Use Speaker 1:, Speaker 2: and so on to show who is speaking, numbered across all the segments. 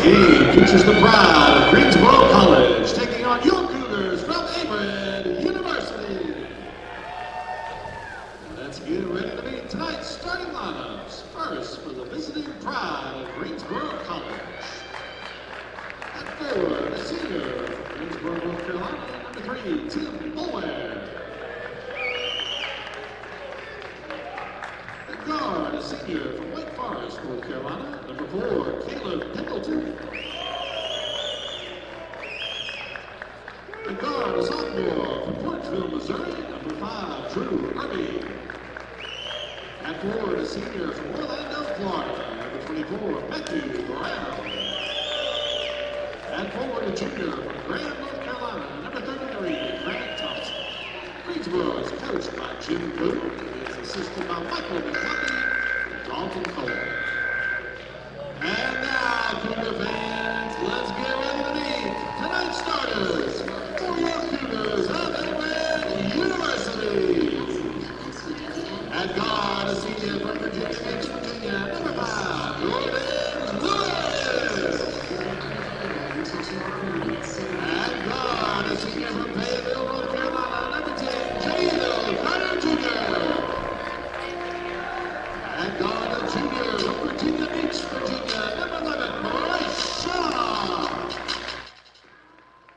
Speaker 1: game features the pride of Greensboro College taking on your Cougars from Averett University. Let's get ready to meet tonight's starting lineups. First, for the visiting pride of Greensboro College. At forward, a senior from Greensboro, North Carolina, number 3, Tim Bower. At guard, a senior from Wake Forest, North Carolina, number 4, Caleb Pendleton. At guard, a sophomore from Portsville, Missouri, number 5, Drew Irby. At forward, a senior from Orlando, Florida, number 24, Matthew Brown. At forward, a junior from Graham, North Carolina, number 33, Grant Thompson. Greensboro is coached by Jim Booth and is assisted by Michael McCarthy and Dalton Cole. And now, Cougar fans, let's get ready to meet tonight's starters for your Cougars of Averett University. At guard, a senior from Virginia Beach, Virginia, number 5, Jordan Lewis. At guard, a senior from Fayetteville, North Carolina, number 10, Jalen Carter Jr. At guard, a junior from Virginia Beach, Virginia, number 11, Bryce Shaw.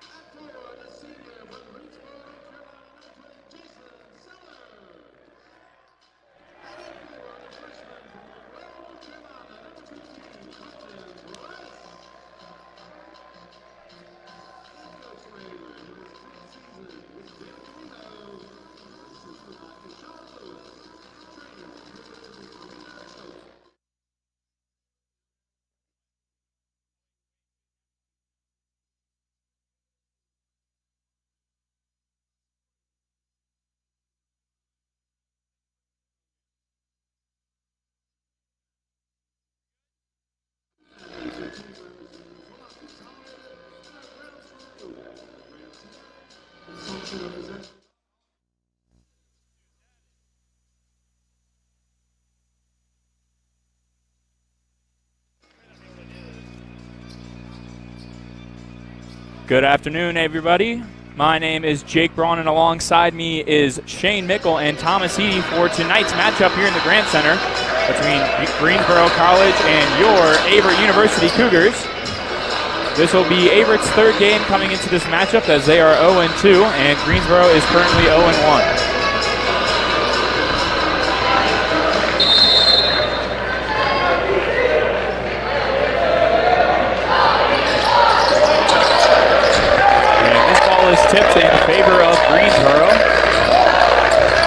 Speaker 1: At forward, a senior from Greensboro, North Carolina, number 20, Jason Sellers. At forward, a freshman from Monroe, North Carolina, number 15, Christian Bryce. And Coach Ray with his 10th season with Danville. This is the Michael Shaw Lewis, trainer of Minnesota.
Speaker 2: Good afternoon, everybody. My name is Jake Braun, and alongside me is Shane Mickle and Thomas Heedy for tonight's matchup here in the Grant Center between Greensboro College and your Averett University Cougars. This will be Averett's third game coming into this matchup as they are 0-2, and Greensboro is currently 0-1. Is tipped in favor of Greensboro.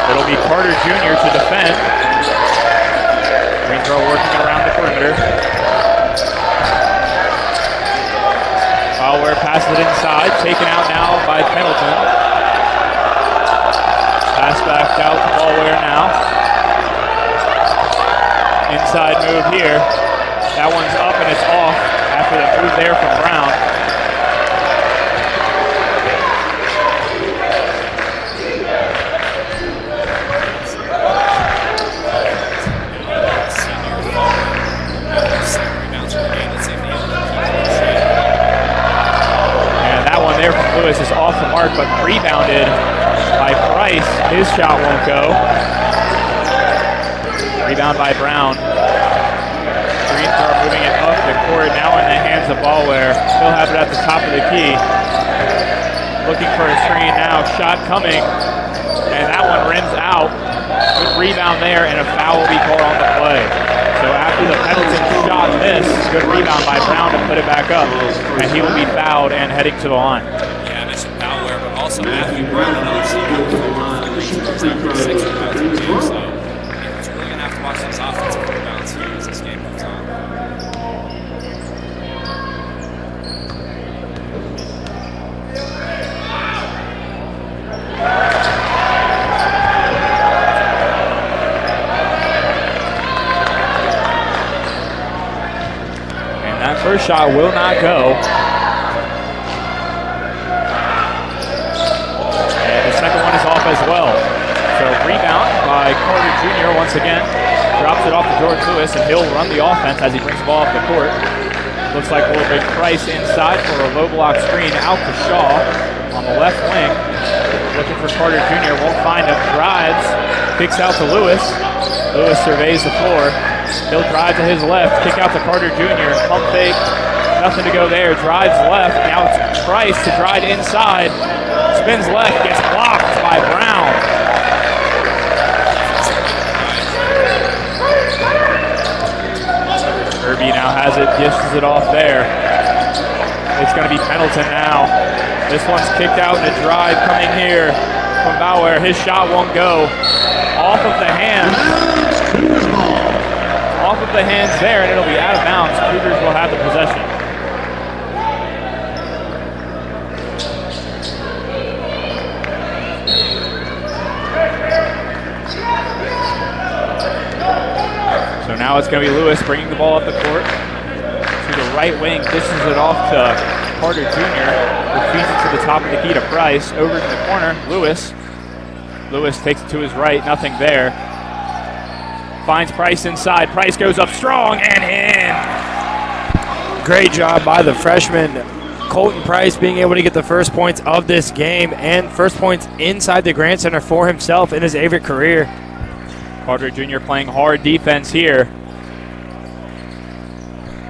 Speaker 2: It'll be Carter Jr. to defend. Greensboro working around the perimeter. Ballware passes it inside, taken out now by Pendleton. Pass back out to Ballware now. Inside move here. That one's up and it's off after the move there from Brown. Lewis is off the mark, but rebounded by Price. His shot won't go. Rebound by Brown. Greensboro moving it up the court, now in the hands of Ballware. He'll have it at the top of the key. Looking for a screen now, shot coming, and that one rims out. Good rebound there, and a foul will be called on the play. So after the Pendleton shot missed, good rebound by Brown to put it back up, and he will be fouled and heading to the line.
Speaker 3: Ballware, but also Matthew Brown and other seniors average 6 rebounds a game, so he's really going to have to watch those offensive rebounds here as this game goes on.
Speaker 2: And that first shot will not go. Second one is off as well. So rebound by Carter Jr. once again. Drops it off to George Lewis, and he'll run the offense as he brings the ball up the court. Looks like we'll bring Price inside for a low block screen out to Shaw on the left wing. Looking for Carter Jr., won't find him, drives, kicks out to Lewis. Lewis surveys the floor. He'll drive to his left, kick out to Carter Jr., pump fake, nothing to go there, drives left, now it's Price to drive inside, spins left, gets blocked by Brown. Irby now has it, dishes it off there. It's going to be Pendleton now. This one's kicked out and a drive coming here from Bauer. His shot won't go. Off of the hands. Off of the hands there, and it'll be out of bounds. Cougars will have the possession. So now it's going to be Lewis bringing the ball up the court to the right wing, dishes it off to Carter Jr., who feeds it to the top of the key to Price. Over to the corner, Lewis. Lewis takes it to his right, nothing there. Finds Price inside. Price goes up strong and in.
Speaker 4: Great job by the freshman, Colton Price, being able to get the first points of this game and first points inside the Grant Center for himself in his Averett career.
Speaker 2: Carter Jr. playing hard defense here.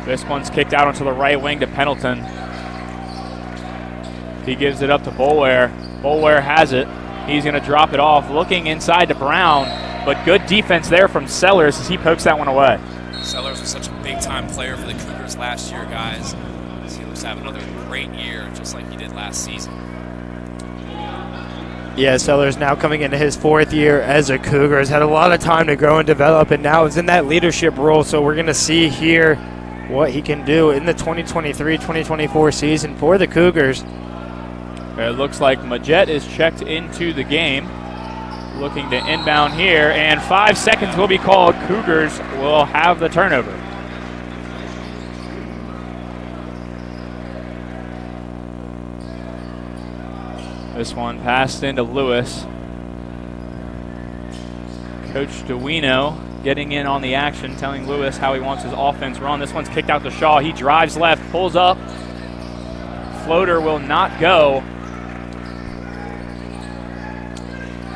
Speaker 2: This one's kicked out onto the right wing to Pendleton. He gives it up to Boulware. Boulware has it. He's going to drop it off, looking inside to Brown, but good defense there from Sellers as he pokes that one away.
Speaker 3: Sellers was such a big-time player for the Cougars last year, guys. He looks to have another great year, just like he did last season.
Speaker 4: Yeah, Sellers now coming into his fourth year as a Cougar. Has had a lot of time to grow and develop, and now is in that leadership role. So we're going to see here what he can do in the 2023-2024 season for the Cougars.
Speaker 2: It looks like Majette is checked into the game. Looking to inbound here, and 5 seconds will be called. Cougars will have the turnover. This one passed into Lewis. Coach DeWino getting in on the action, telling Lewis how he wants his offense run. This one's kicked out to Shaw. He drives left, pulls up. Floater will not go.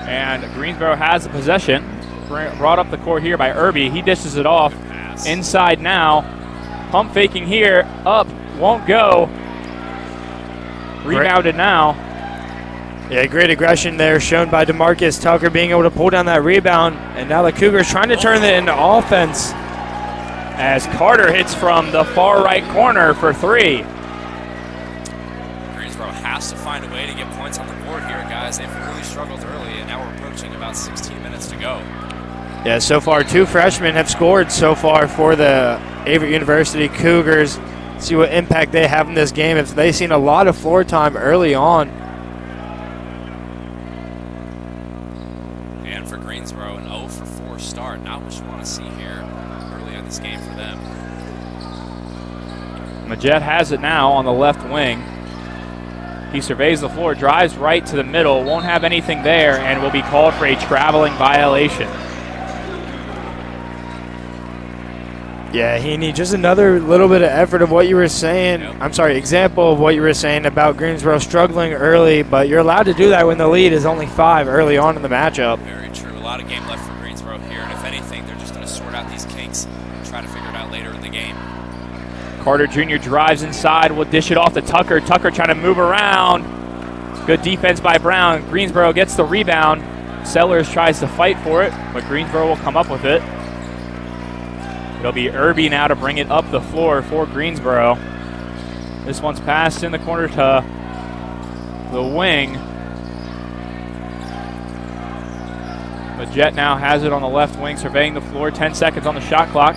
Speaker 2: And Greensboro has the possession. Brought up the court here by Irby. He dishes it off. Inside now. Pump faking here. Up. Won't go. Rebounded now.
Speaker 4: Yeah, great aggression there shown by DeMarcus Tucker, being able to pull down that rebound. And now the Cougars trying to turn it into offense
Speaker 2: as Carter hits from the far right corner for three.
Speaker 3: Greensboro has to find a way to get points on the board here, guys. They've really struggled early, and now we're approaching about 16 minutes to go.
Speaker 4: Yeah, so far 2 freshmen have scored so far for the Averett University Cougars. See what impact they have in this game. If they've seen a lot of floor time early on.
Speaker 3: And for Greensboro, an 0 for 4 start. Not what you want to see here early in this game for them.
Speaker 2: Majette has it now on the left wing. He surveys the floor, drives right to the middle, won't have anything there, and will be called for a traveling violation.
Speaker 4: Yeah, Heaney, just another little bit of effort of what you were saying.
Speaker 3: Yep.
Speaker 4: I'm sorry, example of what you were saying about Greensboro struggling early, but you're allowed to do that when the lead is only 5 early on in the matchup.
Speaker 3: Very true. A lot of game left for Greensboro here, and if anything, they're just going to sort out these kinks and try to figure it out later in the game.
Speaker 2: Carter Jr. drives inside, will dish it off to Tucker. Tucker trying to move around. Good defense by Brown. Greensboro gets the rebound. Sellers tries to fight for it, but Greensboro will come up with it. It'll be Irby now to bring it up the floor for Greensboro. This one's passed in the corner to the wing. Majette now has it on the left wing, surveying the floor. 10 seconds on the shot clock.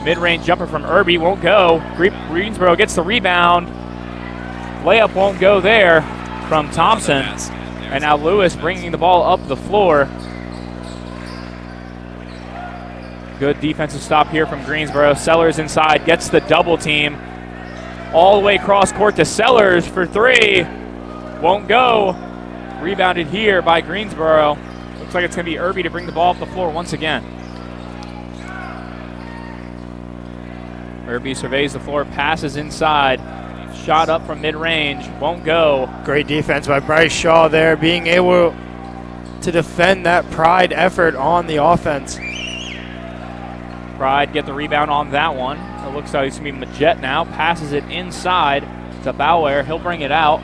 Speaker 2: Mid-range jumper from Irby won't go. Greensboro gets the rebound. Layup won't go there from Thompson. And now Lewis bringing the ball up the floor. Good defensive stop here from Greensboro. Sellers inside, gets the double team. All the way across court to Sellers for 3. Won't go. Rebounded here by Greensboro. Looks like it's going to be Irby to bring the ball up the floor once again. Irby surveys the floor, passes inside. Shot up from mid-range, won't go.
Speaker 4: Great defense by Bryce Shaw there, being able to defend that Pride effort on the offense.
Speaker 2: Pride get the rebound on that one. It looks like it's going to be Majette now. Passes it inside to Bauer. He'll bring it out.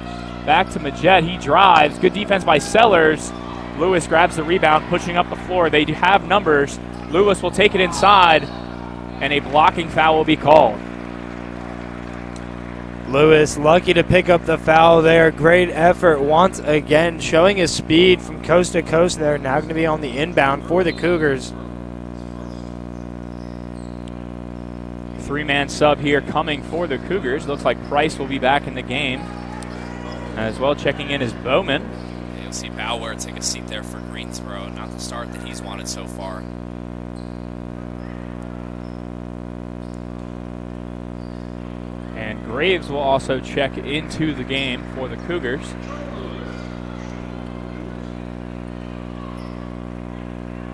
Speaker 2: Back to Majette. He drives. Good defense by Sellers. Lewis grabs the rebound, pushing up the floor. They have numbers. Lewis will take it inside, and a blocking foul will be called.
Speaker 4: Lewis lucky to pick up the foul there. Great effort once again, showing his speed from coast to coast there. Now going to be on the inbound for the Cougars.
Speaker 2: Three-man sub here coming for the Cougars. Looks like Price will be back in the game. As well, checking in is Bowman.
Speaker 3: You'll see Bauer take a seat there for Greensboro. Not the start that he's wanted so far.
Speaker 2: And Graves will also check into the game for the Cougars.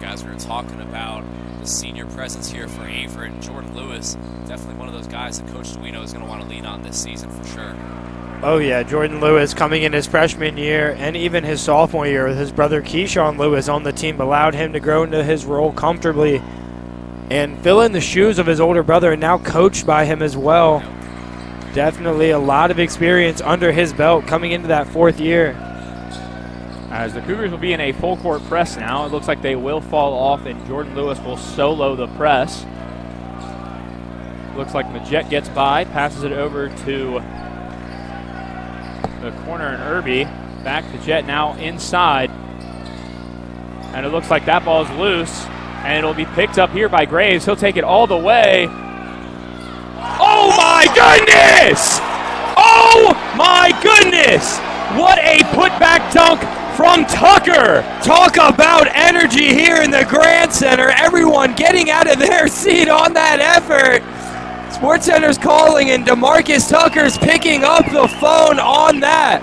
Speaker 3: Guys, we were talking about the senior presence here for Averett and Jordan Lewis. Definitely one of those guys that Coach Duino is going to want to lean on this season for sure.
Speaker 4: Oh yeah, Jordan Lewis coming in his freshman year and even his sophomore year with his brother Keyshawn Lewis on the team allowed him to grow into his role comfortably and fill in the shoes of his older brother, and now coached by him as well. Definitely a lot of experience under his belt coming into that fourth year.
Speaker 2: As the Cougars will be in a full court press now, it looks like they will fall off and Jordan Lewis will solo the press. Looks like Majette gets by, passes it over to the corner and Irby. Back to Jet now inside. And it looks like that ball is loose, and it'll be picked up here by Graves. He'll take it all the way. Oh my goodness! Oh my goodness! What a putback dunk from Tucker!
Speaker 4: Talk about energy here in the Grand Center. Everyone getting out of their seat on that effort. SportsCenter's calling, and DeMarcus Tucker's picking up the phone on that.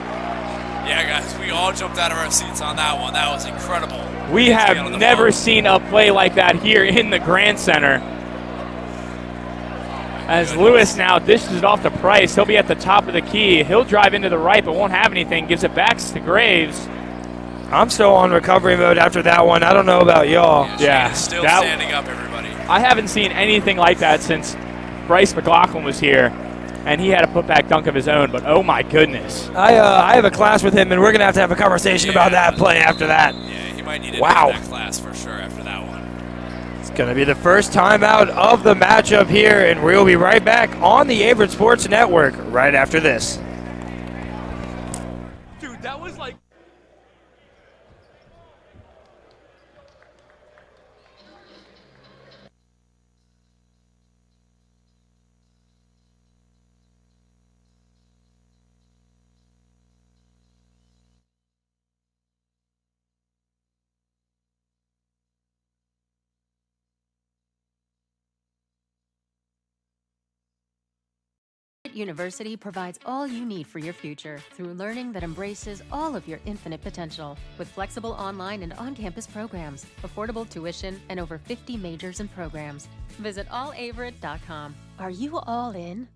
Speaker 3: Yeah, guys, we all jumped out of our seats on that one. That was incredible.
Speaker 2: We have never seen a play like that here in the Grand Center. As Lewis now dishes it off to Price. He'll be at the top of the key. He'll drive into the right, but won't have anything. Gives it back to Graves.
Speaker 4: I'm still on recovery mode after that one. I don't know about y'all.
Speaker 3: Yeah, still standing up, everybody.
Speaker 2: I haven't seen anything like that since Bryce McLaughlin was here, and he had a putback dunk of his own, but oh my goodness.
Speaker 4: I have a class with him, and we're going to have a conversation about that play after that.
Speaker 3: Yeah, he might need to
Speaker 4: wow.
Speaker 3: that class for sure after that one.
Speaker 4: It's going to be the first timeout of the matchup here, and we'll be right back on the Averett Sports Network right after this.
Speaker 2: Dude, that was like...
Speaker 5: University provides all you need for your future through learning that embraces all of your infinite potential. With flexible online and on-campus programs, affordable tuition, and over 50 majors and programs. Visit allaverett.com. Are you all in?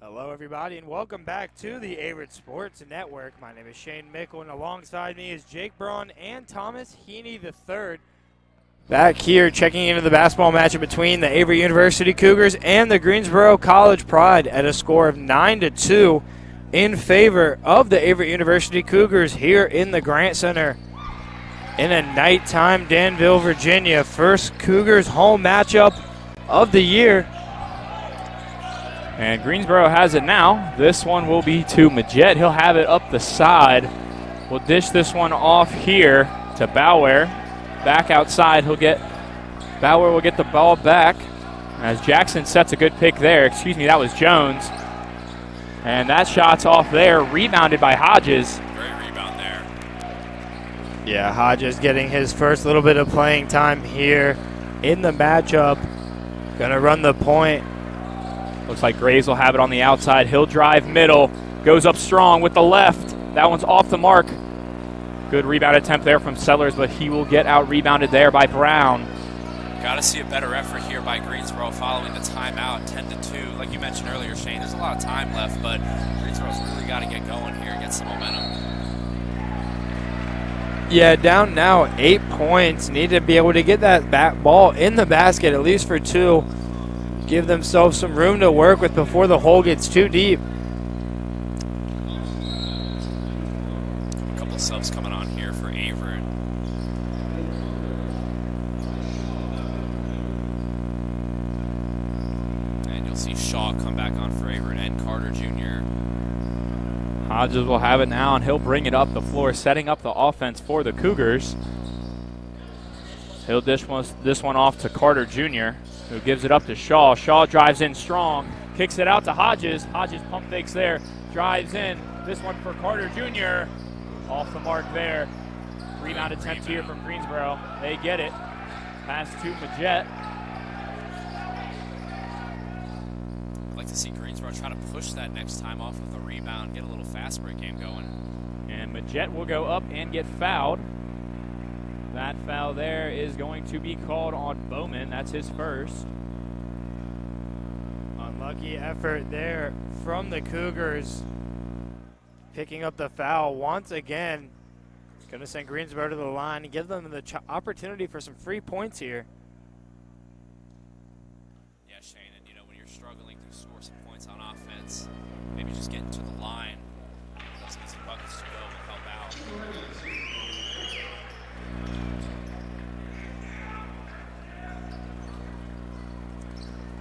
Speaker 4: Hello, everybody, and welcome back to the Averett Sports Network. My name is Shane Mickle, and alongside me is Jake Braun and Thomas Heaney III. Back here, checking into the basketball matchup between the Averett University Cougars and the Greensboro College Pride at a score of 9-2 in favor of the Averett University Cougars here in the Grant Center in a nighttime Danville, Virginia. First Cougars home matchup of the year.
Speaker 2: And Greensboro has it now. This one will be to Majette. He'll have it up the side. We'll dish this one off here to Bauer. Back outside, Bauer will get the ball back as Jackson sets a good pick there. Excuse me, that was Jones. And that shot's off there, rebounded by Hodges.
Speaker 3: Great rebound there.
Speaker 4: Yeah, Hodges getting his first little bit of playing time here in the matchup. Gonna run the point.
Speaker 2: Looks like Graves will have it on the outside. He'll drive middle, goes up strong with the left. That one's off the mark. Good rebound attempt there from Sellers, but he will get out rebounded there by Brown.
Speaker 3: Got to see a better effort here by Greensboro following the timeout, 10-2. Like you mentioned earlier, Shane, there's a lot of time left, but Greensboro's really got to get going here and get some momentum.
Speaker 4: Yeah, down now 8 points. Need to be able to get that ball in the basket, at least for 2. Give themselves some room to work with before the hole gets too deep.
Speaker 3: A couple subs coming on here for Averett. And you'll see Shaw come back on for Averett and Carter Jr.
Speaker 2: Hodges will have it now, and he'll bring it up the floor, setting up the offense for the Cougars. He'll dish this one off to Carter Jr., who gives it up to Shaw. Shaw drives in strong, kicks it out to Hodges. Hodges pump fakes there, drives in. This one for Carter Jr. Off the mark there. Rebound attempt here from Greensboro. They get it. Pass to Majette.
Speaker 3: I'd like to see Greensboro try to push that next time off of the rebound, get a little fast break game going.
Speaker 2: And Majette will go up and get fouled. That foul there is going to be called on Bowman. That's his first.
Speaker 4: Unlucky effort there from the Cougars. Picking up the foul once again. Going to send Greensboro to the line and give them the opportunity for some free points here.
Speaker 3: Yeah, Shane, and you know, when you're struggling to score some points on offense, maybe just getting to the line. Those easy buckets to go will help out.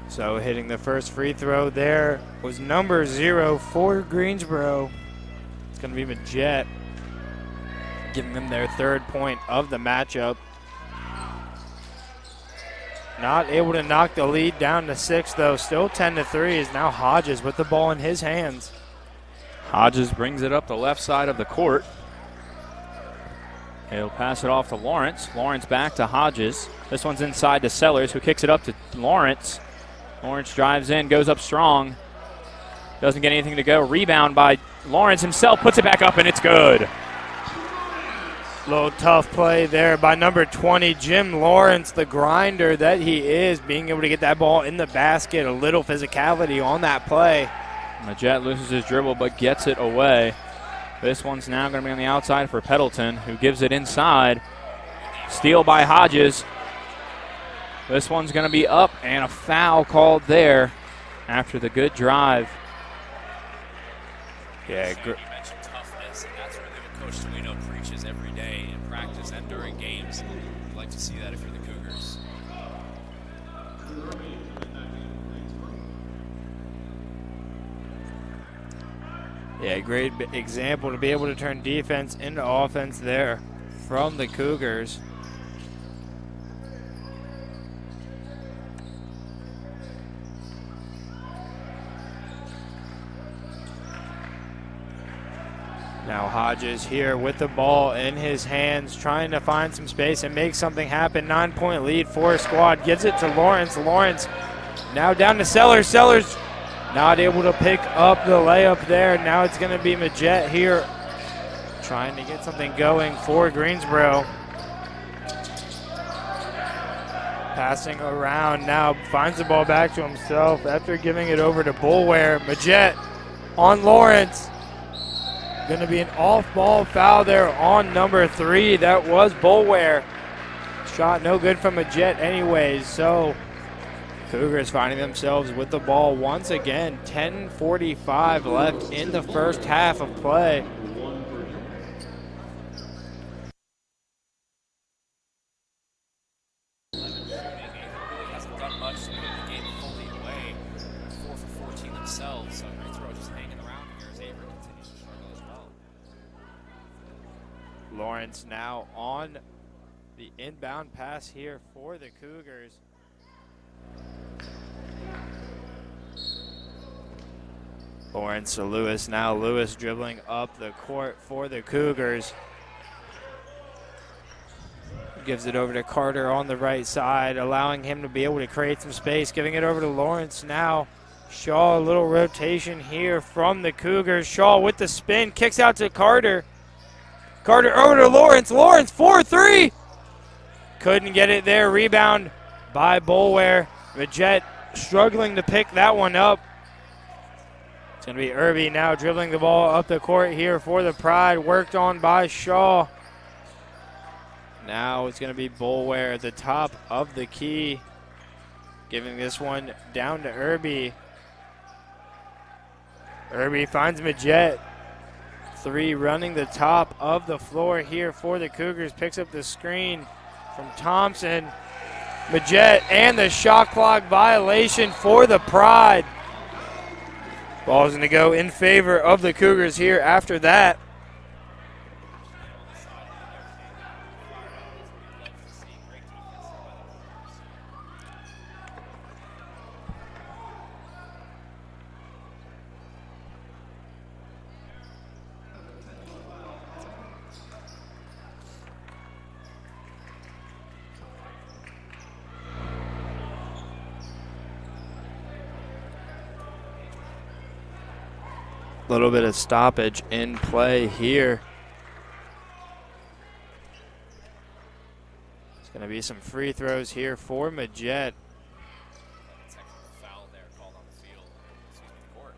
Speaker 4: So hitting the first free throw there was number 0 for Greensboro. It's going to be Majette, giving them their 3rd point of the matchup. Not able to knock the lead down to 6, though. Still 10-3 is now Hodges with the ball in his hands.
Speaker 2: Hodges brings it up the left side of the court. He'll pass it off to Lawrence. Lawrence back to Hodges. This one's inside to Sellers, who kicks it up to Lawrence. Lawrence drives in, goes up strong. Doesn't get anything to go. Rebound by Lawrence himself, puts it back up, and it's good.
Speaker 4: Little tough play there by number 20, Jim Lawrence, the grinder that he is, being able to get that ball in the basket. A little physicality on that play.
Speaker 2: Majette loses his dribble but gets it away. This one's now going to be on the outside for Peddleton, who gives it inside. Steal by Hodges. This one's going to be up, and a foul called there after the good drive. Yeah,
Speaker 3: You mentioned toughness, and that's really what Coach Toledo preaches every day in practice and during games. You'd like to see that if you're the Cougars.
Speaker 4: Yeah, great example to be able to turn defense into offense there from the Cougars. Now Hodges here with the ball in his hands, trying to find some space and make something happen. 9-point lead for his squad. Gives it to Lawrence. Lawrence now down to Sellers. Sellers not able to pick up the layup there. Now it's going to be Majette here trying to get something going for Greensboro. Passing around now, finds the ball back to himself after giving it over to Boulware. Majette on Lawrence. Going to be an off-ball foul there on number 3. That was Boulware. Shot no good from Majette anyways, so Cougars finding themselves with the ball once again. 10:45 left in the first half of play.
Speaker 3: Hasn't done much to put the game fully away. 4 for 14 themselves, so Greensboro just hanging around here as Averett continues to struggle as well.
Speaker 4: Lawrence now on the inbound pass here for the Cougars. Lawrence to Lewis. Now Lewis dribbling up the court for the Cougars. Gives it over to Carter on the right side, allowing him to be able to create some space. Giving it over to Lawrence now. Shaw, a little rotation here from the Cougars. Shaw with the spin, kicks out to Carter. Carter over to Lawrence. Lawrence 4-3. Couldn't get it there. Rebound by Boulware. Majette struggling to pick that one up. It's going to be Irby now dribbling the ball up the court here for the Pride. Worked on by Shaw. Now it's going to be Boulware at the top of the key. Giving this one down to Irby. Irby finds Majette. 3 running the top of the floor here for the Cougars. Picks up the screen from Thompson. Majette and the shot clock violation for the Pride. Ball's going to go in favor of the Cougars here after that. Little bit of stoppage in play here. It's going to be some free throws here for Majette.
Speaker 3: Technical foul there called on the field. The court.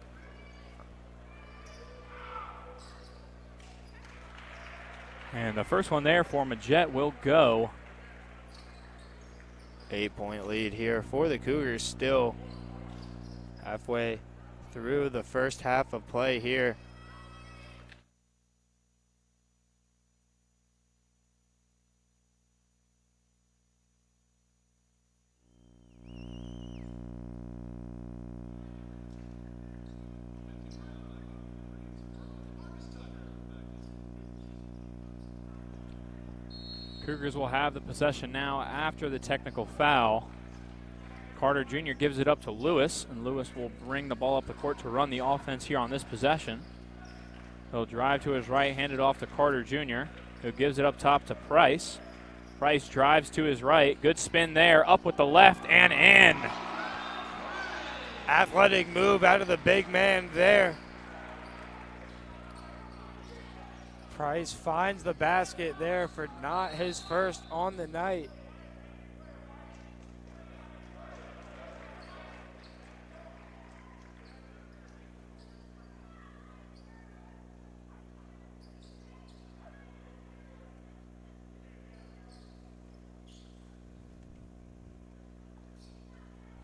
Speaker 2: And the first one there for Majette will go.
Speaker 4: 8-point lead here for the Cougars, still halfway through the first half of play here.
Speaker 2: Cougars will have the possession now after the technical foul. Carter Jr. gives it up to Lewis, and Lewis will bring the ball up the court to run the offense here on this possession. He'll drive to his right, hand it off to Carter Jr., who gives it up top to Price. Price drives to his right. Good spin there, up with the left and in.
Speaker 4: Athletic move out of the big man there. Price finds the basket there for not his first on the night.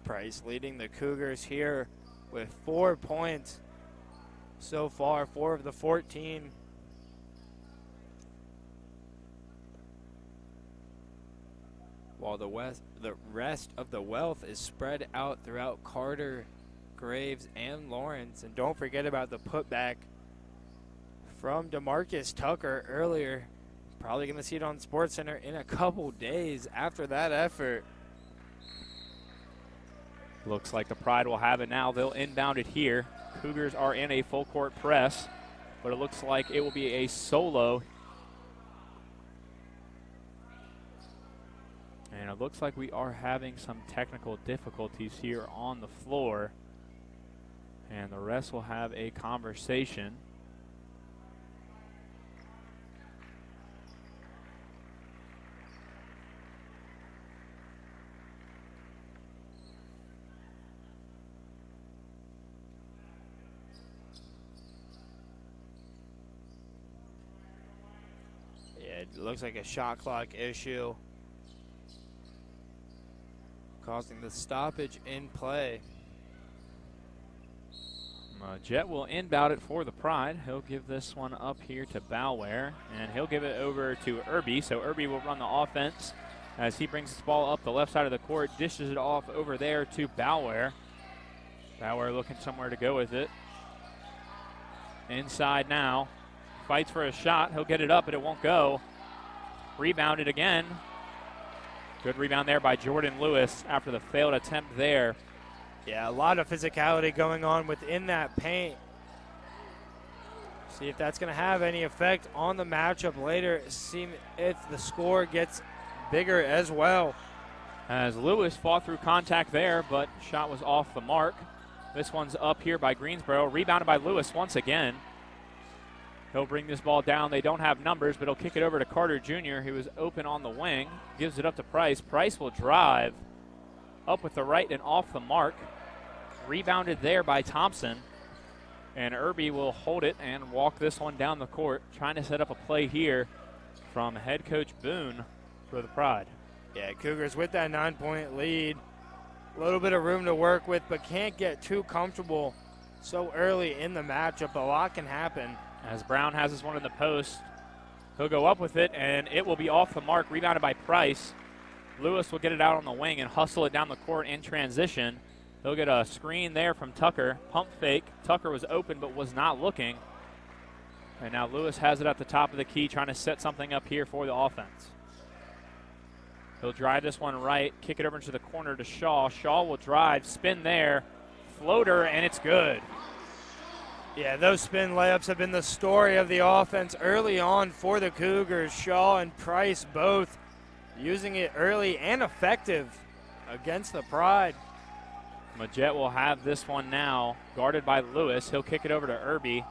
Speaker 4: Price leading the Cougars here with 4 points so far, 4 of the 14. While the rest of the wealth is spread out throughout Carter, Graves, and Lawrence. And don't forget about the putback from DeMarcus Tucker earlier. Probably going to see it on SportsCenter in a couple days after that effort.
Speaker 2: Looks like the Pride will have it now. They'll inbound it here. Cougars are in a full court press, but it looks like it will be a solo. And it looks like we are having some technical difficulties here on the floor. And the rest will have a conversation.
Speaker 4: It looks like a shot clock issue. causing the stoppage in play.
Speaker 2: Jet will inbound it for the Pride. He'll give this one up here to Bower, and he'll give it over to Irby. So Irby will run the offense as he brings this ball up the left side of the court, dishes it off over there to Bower. Bower looking somewhere to go with it. Inside now, fights for a shot. He'll get it up, but it won't go. Rebounded again. Good rebound there by Jordan Lewis after the failed attempt there.
Speaker 4: Yeah, a lot of physicality going on within that paint. See if that's going to have any effect on the matchup later. See if the score gets bigger as well.
Speaker 2: As Lewis fought through contact there, but shot was off the mark. This one's up here by Greensboro. Rebounded by Lewis once again. He'll bring this ball down. They don't have numbers, but he'll kick it over to Carter Jr., who was open on the wing. Gives it up to Price. Price will drive up with the right and off the mark. Rebounded there by Thompson. And Irby will hold it and walk this one down the court, trying to set up a play here from head coach Boone for the Pride.
Speaker 4: Yeah, Cougars with that 9-point lead. A little bit of room to work with, but can't get too comfortable so early in the matchup. A lot can happen.
Speaker 2: As Brown has this one in the post, he'll go up with it, and it will be off the mark, rebounded by Price. Lewis will get it out on the wing and hustle it down the court in transition. He'll get a screen there from Tucker. Pump fake. Tucker was open but was not looking. And now Lewis has it at the top of the key, trying to set something up here for the offense. He'll drive this one right, kick it over into the corner to Shaw. Shaw will drive, spin there, floater, and it's good.
Speaker 4: Yeah, those spin layups have been the story of the offense early on for the Cougars. Shaw and Price both using it early and effective against the Pride.
Speaker 2: Majet will have this one now, guarded by Lewis. He'll kick it over to Irby.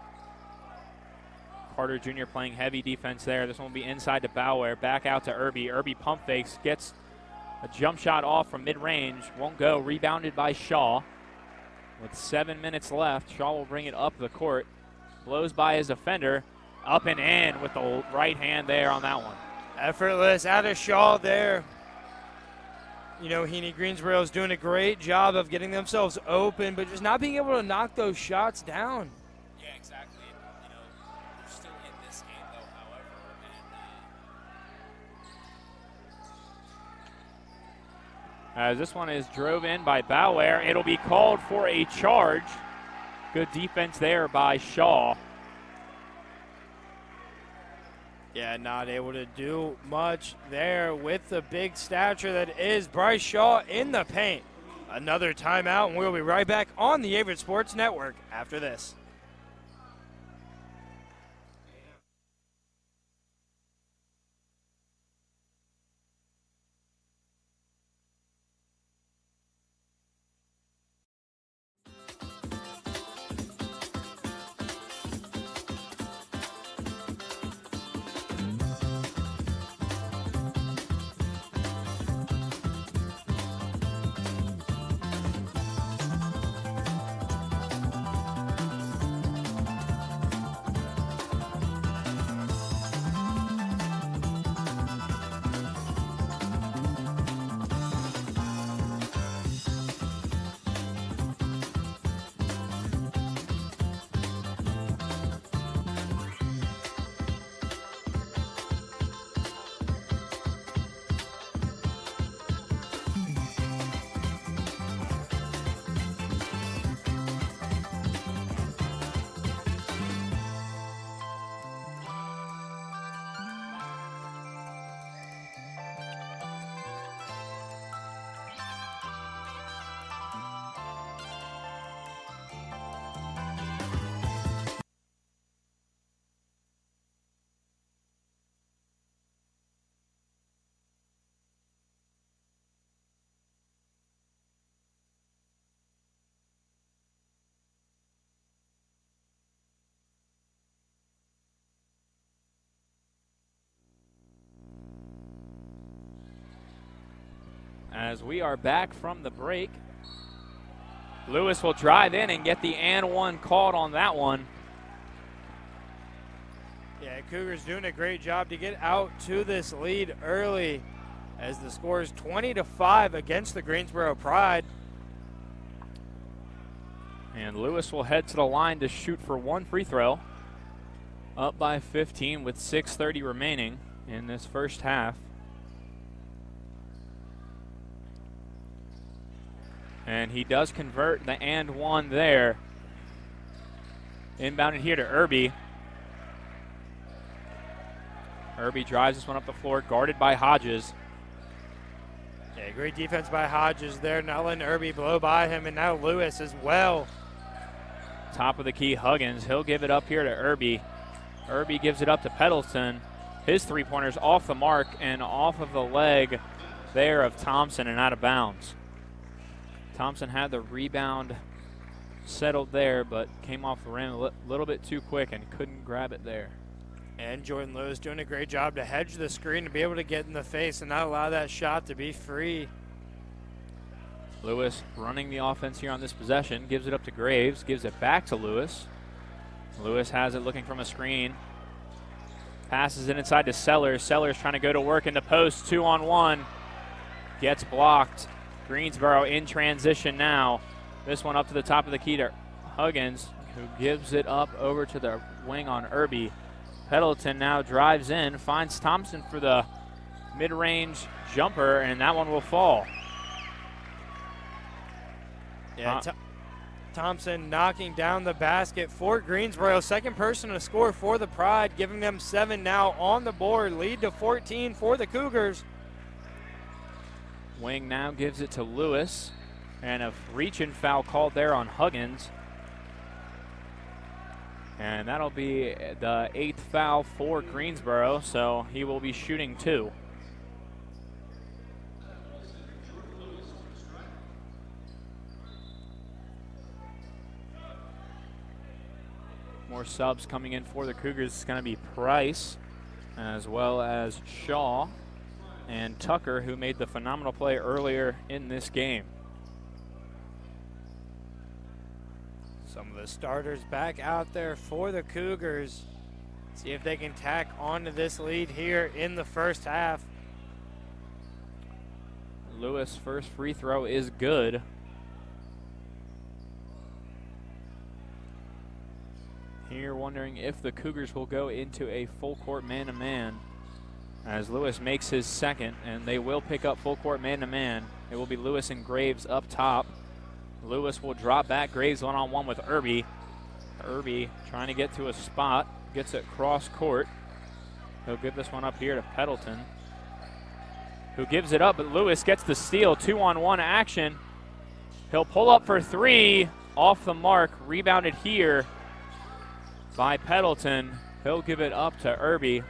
Speaker 2: Carter Jr. playing heavy defense there. This one will be inside to Bower, back out to Irby. Irby pump fakes, gets a jump shot off from mid-range. Won't go, rebounded by Shaw. With 7 minutes left, Shaw will bring it up the court. Blows by his defender, up and in with the right hand there on that one.
Speaker 4: Effortless out of Shaw there. You know, Heaney Greensboro's doing a great job of getting themselves open, but just not being able to knock those shots down.
Speaker 3: Yeah, exactly. You know, they're still in this game, though, however.
Speaker 2: As this one is drove in by Bower, it'll be called for a charge. Good defense there by Shaw.
Speaker 4: Yeah, not able to do much there with the big stature that is Bryce Shaw in the paint. Another timeout, and we'll be right back on the Averett Sports Network after this.
Speaker 2: As we are back from the break, Lewis will drive in and get the and one called on that one.
Speaker 4: Yeah, Cougars doing a great job to get out to this lead early. as the score is 20-5 against the Greensboro Pride.
Speaker 2: And Lewis will head to the line to shoot for one free throw. Up by 15 with 6:30 remaining in this first half. And he does convert the and one there. Inbounded here to Irby. Irby drives this one up the floor, guarded by Hodges.
Speaker 4: Yeah, great defense by Hodges there, not letting Irby blow by him, and now Lewis as well.
Speaker 2: Top of the key, Huggins. He'll give it up here to Irby. Irby gives it up to Pendleton. His three-pointer's off the mark and off of the leg there of Thompson and out of bounds. Thompson had the rebound settled there, but came off the rim a little bit too quick and couldn't grab it there.
Speaker 4: And Jordan Lewis doing a great job to hedge the screen to be able to get in the face and not allow that shot to be free.
Speaker 2: Lewis running the offense here on this possession, gives it up to Graves, gives it back to Lewis. Lewis has it looking from a screen. Passes it inside to Sellers. Sellers trying to go to work in the post, 2-on-1. Gets blocked. Greensboro in transition now. This one up to the top of the key to Huggins, who gives it up over to the wing on Irby. Pendleton now drives in, finds Thompson for the mid-range jumper, and that one will fall.
Speaker 4: Yeah, Thompson knocking down the basket for Greensboro. Second person to score for the Pride, giving them 7 now on the board. Lead to 14 for the Cougars.
Speaker 2: Wing now gives it to Lewis, and a reach-in foul called there on Huggins. And that'll be the 8th foul for Greensboro, so he will be shooting 2. More subs coming in for the Cougars. It's going to be Price, as well as Shaw and Tucker, who made the phenomenal play earlier in this game.
Speaker 4: Some of the starters back out there for the Cougars. See if they can tack onto this lead here in the first half.
Speaker 2: Lewis' first free throw is good. Here wondering if the Cougars will go into a full court man-to-man as Lewis makes his second, and they will pick up full court man-to-man. It will be Lewis and Graves up top. Lewis will drop back. Graves one-on-one with Irby. Irby trying to get to a spot. Gets it cross court. He'll give this one up here to Pendleton, who gives it up, but Lewis gets the steal. 2-on-1 action. He'll pull up for 3. Off the mark. Rebounded here by Pendleton. He'll give it up to Irby.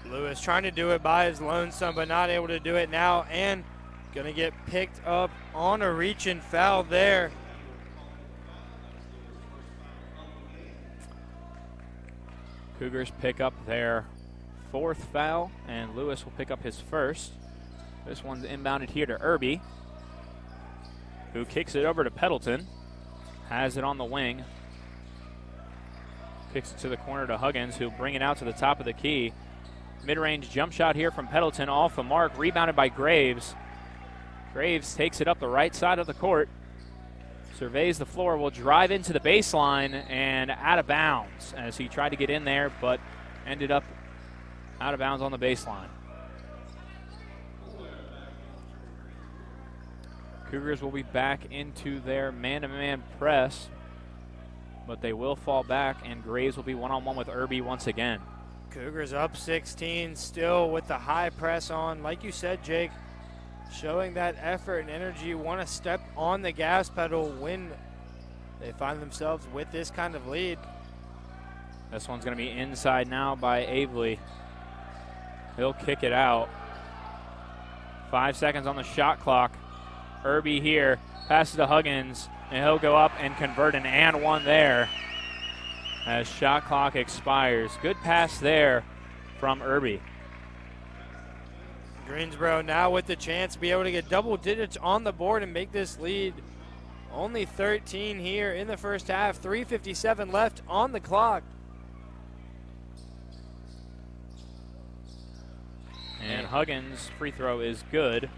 Speaker 4: Lewis trying to do it by his lonesome, but not able to do it now, and going to get picked up on a reach-in foul there.
Speaker 2: Cougars pick up their 4th foul, and Lewis will pick up his first. This one's inbounded here to Irby, who kicks it over to Pendleton. Has it on the wing. Kicks it to the corner to Huggins, who'll bring it out to the top of the key. Mid-range jump shot here from Pendleton, off the mark, rebounded by Graves. Graves takes it up the right side of the court, surveys the floor, will drive into the baseline and out of bounds as he tried to get in there, but ended up out of bounds on the baseline. Cougars will be back into their man-to-man press, but they will fall back, and Graves will be one-on-one with Irby once again.
Speaker 4: Cougars up 16, still with the high press on. Like you said, Jake, showing that effort and energy, want to step on the gas pedal when they find themselves with this kind of lead.
Speaker 2: This one's going to be inside now by Avely. He'll kick it out. 5 seconds on the shot clock. Irby here, passes to Huggins, and he'll go up and convert an and one there as shot clock expires. Good pass there from Irby.
Speaker 4: Greensboro now with the chance to be able to get double digits on the board and make this lead. Only 13 here in the first half. 3:57 left on the clock.
Speaker 2: And Huggins' free throw is good.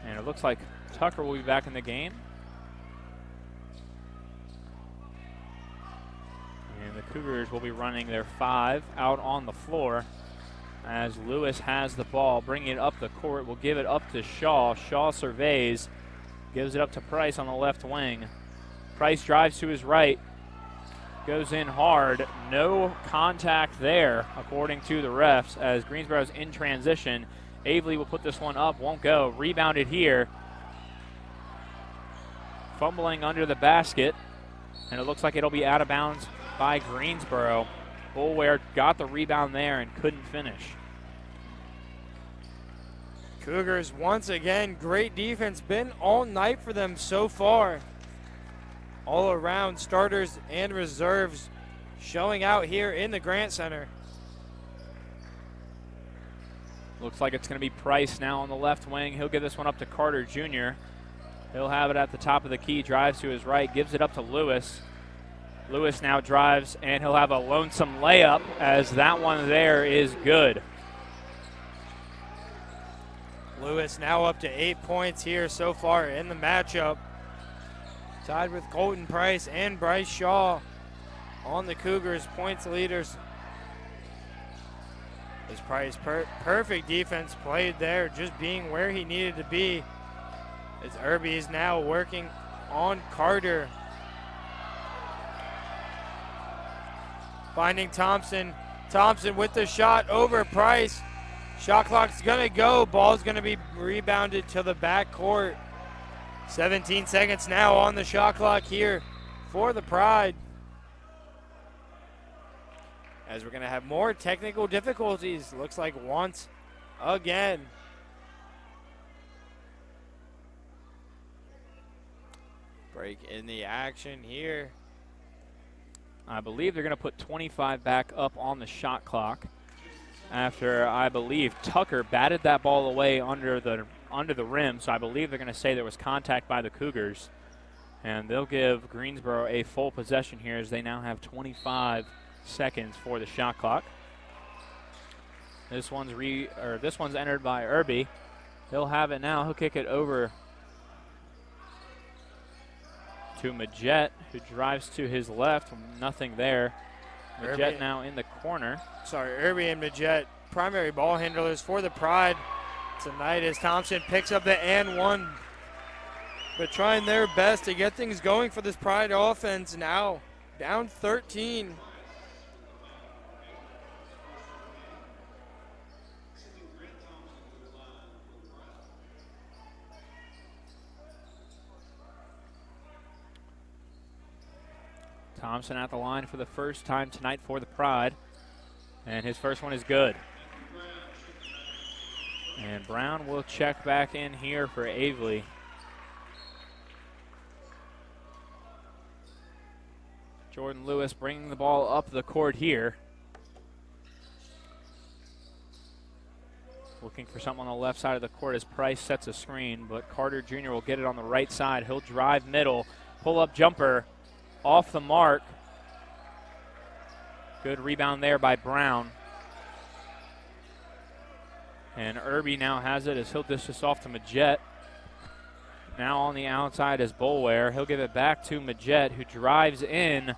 Speaker 2: And it looks like Tucker will be back in the game. And the Cougars will be running their 5 out on the floor as Lewis has the ball, bringing it up the court. Will give it up to Shaw. Shaw surveys, gives it up to Price on the left wing. Price drives to his right, goes in hard. No contact there, according to the refs, as Greensboro's in transition. Avely will put this one up, won't go. Rebounded here. Fumbling under the basket, and it looks like it'll be out of bounds by Greensboro. Boulware got the rebound there and couldn't finish.
Speaker 4: Cougars, once again, great defense. Been all night for them so far. All around, starters and reserves showing out here in the Grant Center.
Speaker 2: Looks like it's going to be Price now on the left wing. He'll give this one up to Carter Jr. He'll have it at the top of the key, drives to his right, gives it up to Lewis. Lewis now drives, and he'll have a lonesome layup as that one there is good.
Speaker 4: Lewis now up to 8 points here so far in the matchup. Tied with Colton Price and Bryce Shaw on the Cougars' points leaders. As Price, perfect defense played there, just being where he needed to be. As Irby is now working on Carter. Finding Thompson. Thompson with the shot over Price. Shot clock's gonna go. Ball's gonna be rebounded to the backcourt. 17 seconds now on the shot clock here for the Pride. As we're gonna have more technical difficulties, looks like once again. Break in the action here.
Speaker 2: I believe they're going to put 25 back up on the shot clock after, I believe, Tucker batted that ball away under the rim. So I believe they're going to say there was contact by the Cougars. And they'll give Greensboro a full possession here as they now have 25 seconds for the shot clock. This one's entered by Irby. He'll have it now. He'll kick it over to Majette, who drives to his left. Nothing there. Majette now in the corner.
Speaker 4: Irby and Majette, primary ball handlers for the Pride tonight as Thompson picks up the and one. But trying their best to get things going for this Pride offense now. Down 13.
Speaker 2: Thompson at the line for the first time tonight for the Pride. And his first one is good. And Brown will check back in here for Avely. Jordan Lewis bringing the ball up the court here. Looking for something on the left side of the court as Price sets a screen, but Carter Jr. will get it on the right side. He'll drive middle, pull-up jumper off the mark. Good rebound there by Brown. And Irby now has it as he'll dish this off to Majette. Now on the outside is Boulware. He'll give it back to Majette, who drives in,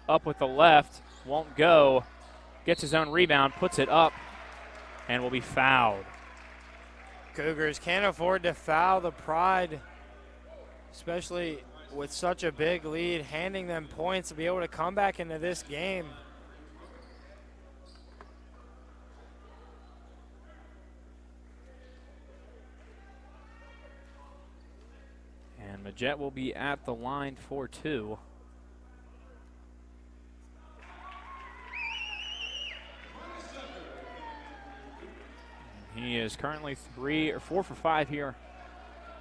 Speaker 2: up with the left, won't go, gets his own rebound, puts it up, and will be fouled.
Speaker 4: Cougars can't afford to foul the Pride, especially with such a big lead, handing them points to be able to come back into this game.
Speaker 2: And Majette will be at the line for two. He is currently 4 for 5 here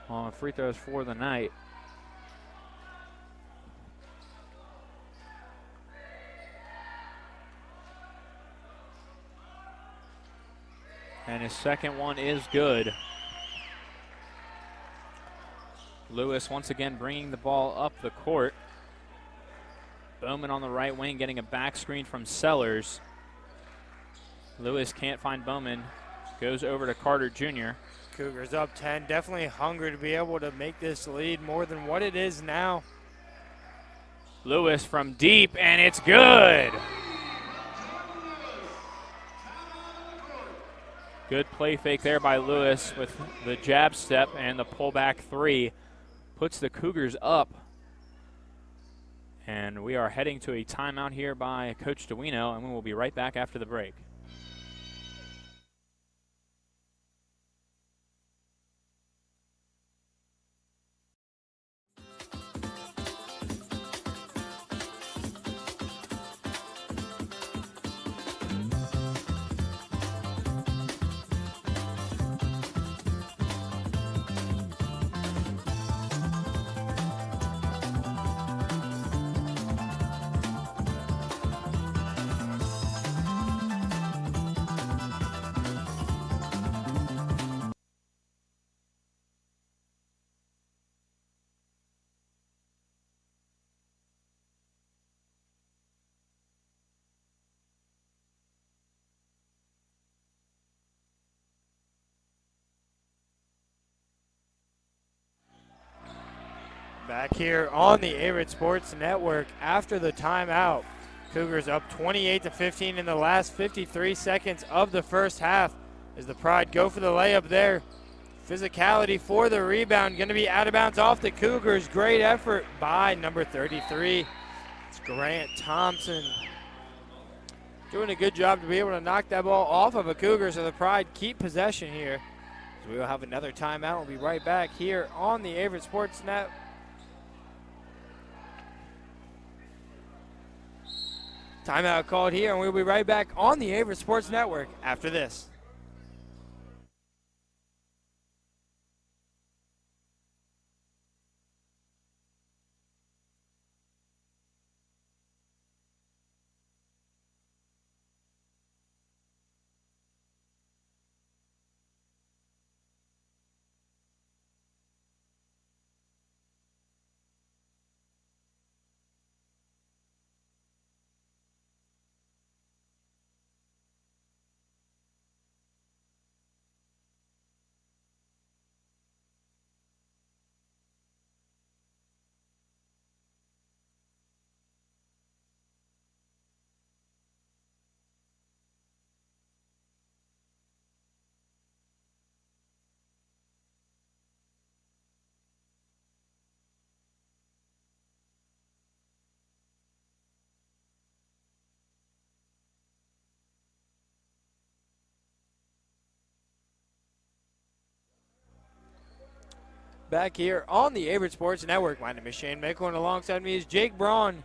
Speaker 2: on free throws for the night. And his second one is good. Lewis once again bringing the ball up the court. Bowman on the right wing getting a back screen from Sellers. Lewis can't find Bowman. Goes over to Carter Jr.
Speaker 4: Cougars up 10. Definitely hungry to be able to make this lead more than what it is now.
Speaker 2: Lewis from deep, and it's good. Good play fake there by Lewis with the jab step and the pullback three. Puts the Cougars up. And we are heading to a timeout here by Coach Duino, and we will be right back after the break.
Speaker 4: Back here on the Averett Sports Network after the timeout. Cougars up 28-15 in the last 53 seconds of the first half as the Pride go for the layup there. Physicality for the rebound, going to be out of bounds off the Cougars. Great effort by number 33. It's Grant Thompson. Doing a good job to be able to knock that ball off of a Cougar, so the Pride keep possession here. So we will have another timeout. We'll be right back here on the Averett Sports Network. Timeout called here, and we'll be right back on the Averett Sports Network after this. Back here on the Averett Sports Network. My name is Shane Mickle, and alongside me is Jake Braun.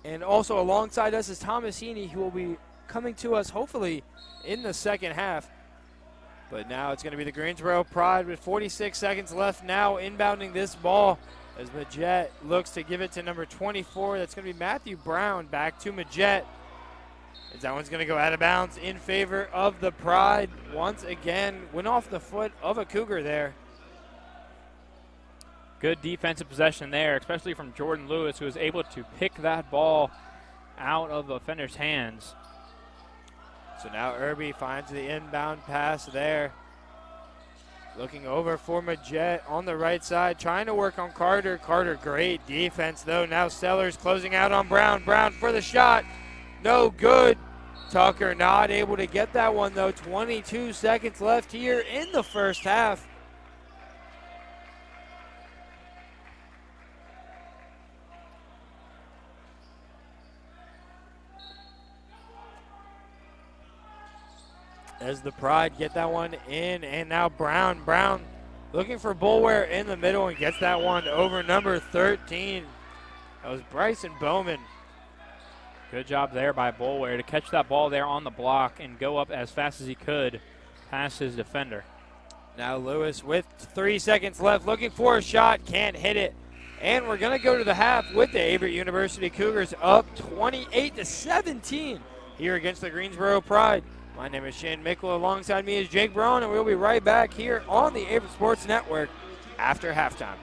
Speaker 4: And also alongside us is Thomas Heaney, who will be coming to us hopefully in the second half. But now it's going to be the Greensboro Pride with 46 seconds left now inbounding this ball as Majette looks to give it to number 24. That's going to be Matthew Brown. Back to Majette. As that one's going to go out of bounds in favor of the Pride. Once again, went off the foot of a Cougar there.
Speaker 2: Good defensive possession there, especially from Jordan Lewis, who was able to pick that ball out of the offender's hands.
Speaker 4: So now Irby finds the inbound pass there. Looking over for Majette on the right side, trying to work on Carter. Carter, great defense though. Now Sellers closing out on Brown. Brown for the shot. No good. Tucker not able to get that one though. 22 seconds left here in the first half. As the Pride get that one in, and now Brown looking for Boulware in the middle and gets that one over number 13. That was Bryson Bowman.
Speaker 2: Good job there by Boulware to catch that ball there on the block and go up as fast as he could past his defender.
Speaker 4: Now Lewis with 3 seconds left, looking for a shot, can't hit it. And we're going to go to the half with the Averett University Cougars up 28-17 here against the Greensboro Pride. My name is Shane Mickle. Alongside me is Jake Braun, and we'll be right back here on the Averett Sports Network after halftime.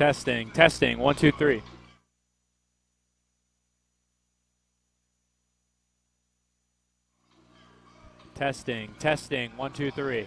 Speaker 2: Testing, testing, 1, 2, 3. Testing, testing, 1, 2, 3.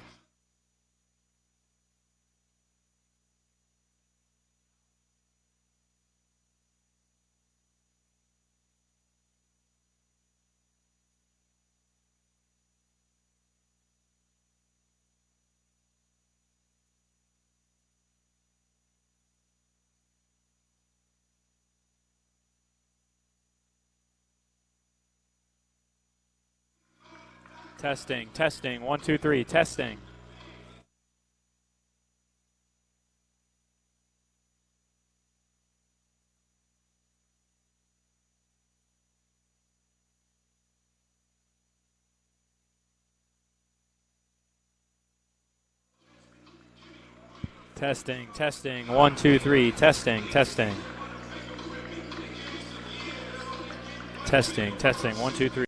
Speaker 2: Testing, testing, 1, 2, 3, testing. Testing, testing, 1, 2, 3, testing, testing. Testing, testing, 1, 2, 3.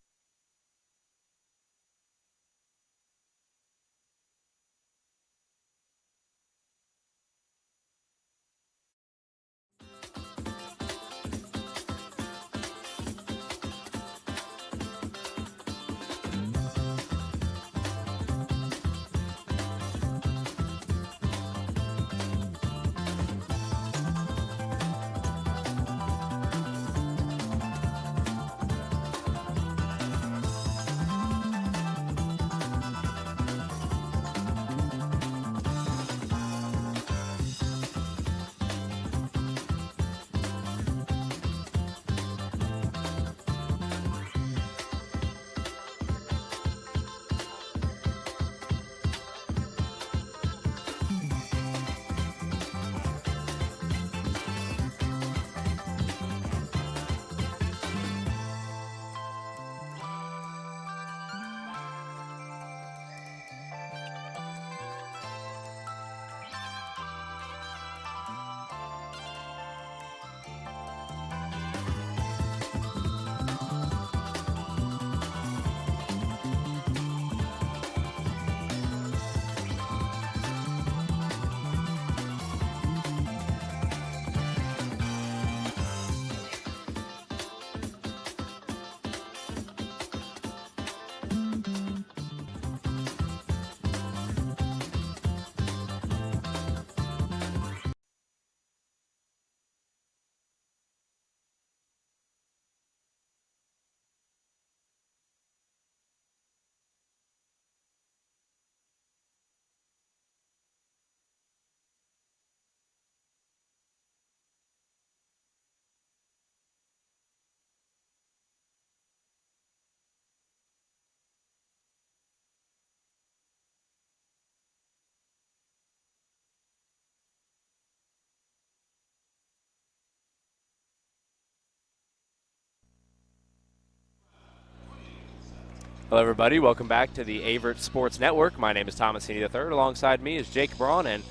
Speaker 6: Hello, everybody. Welcome back to the Averett Sports Network. My name is Thompson III. Alongside me is Jake Braun, and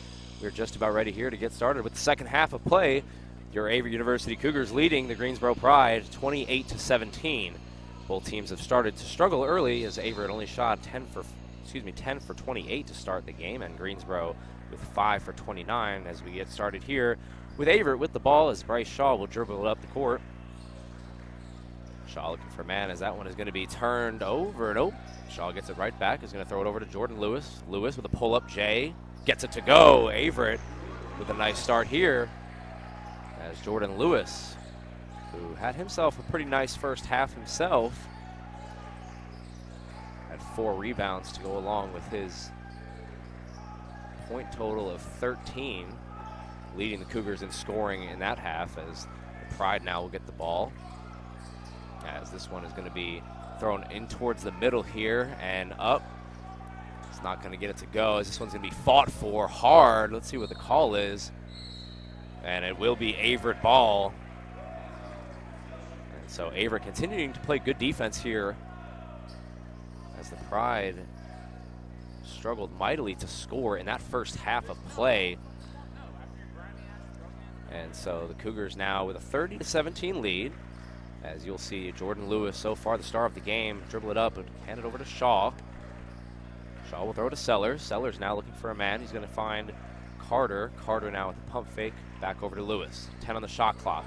Speaker 6: we're just about ready here to get started with the second half of play. Your Averett University Cougars leading the Greensboro Pride 28-17. Both teams have started to struggle early as Averett only shot 10 for 28 to start the game, and Greensboro with 5 for 29 as we get started here with Averett with the ball as Bryce Shaw will dribble it up the court. Shaw looking for a man as that one is going to be turned over. Nope. Shaw gets it right back. Is going to throw it over to Jordan Lewis. Lewis with a pull-up J. Gets it to go. Averett with a nice start here as Jordan Lewis, who had himself a pretty nice first half himself, had 4 rebounds to go along with his point total of 13, leading the Cougars in scoring in that half as the Pride now will get the ball. As this one is going to be thrown in towards the middle here and up. It's not going to get it to go as this one's going to be fought for hard. Let's see what the call is. And it will be Averett ball. And so Averett continuing to play good defense here as the Pride struggled mightily to score in that first half of play. And so the Cougars now with a 30-17 lead. As you'll see, Jordan Lewis, so far the star of the game, dribble it up and hand it over to Shaw. Shaw will throw to Sellers. Sellers now looking for a man. He's going to find Carter. Carter now with the pump fake. Back over to Lewis. 10 on the shot clock.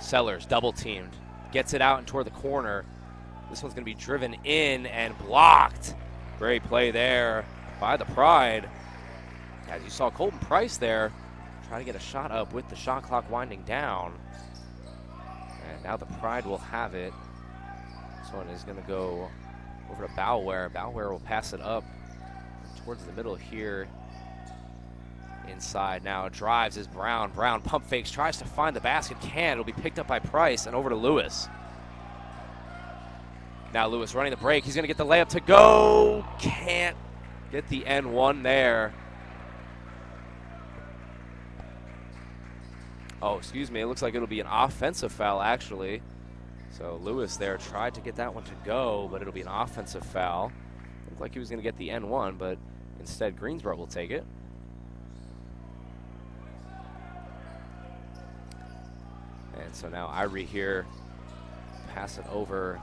Speaker 6: Sellers double teamed. Gets it out and toward the corner. This one's going to be driven in and blocked. Great play there by the Pride. As you saw Colton Price there try to get a shot up with the shot clock winding down. And now the Pride will have it. This one is going to go over to Bauer. Bauer will pass it up towards the middle here. Inside now, drives is Brown. Brown pump fakes, tries to find the basket, can. It'll be picked up by Price and over to Lewis. Now Lewis running the break. He's going to get the layup to go. Can't get the N1 there. Oh, excuse me. It looks like it'll be an offensive foul, actually. So Lewis there tried to get that one to go, but it'll be an offensive foul. Looked like he was going to get the N1, but instead Greensboro will take it. And so now Irie here, pass it over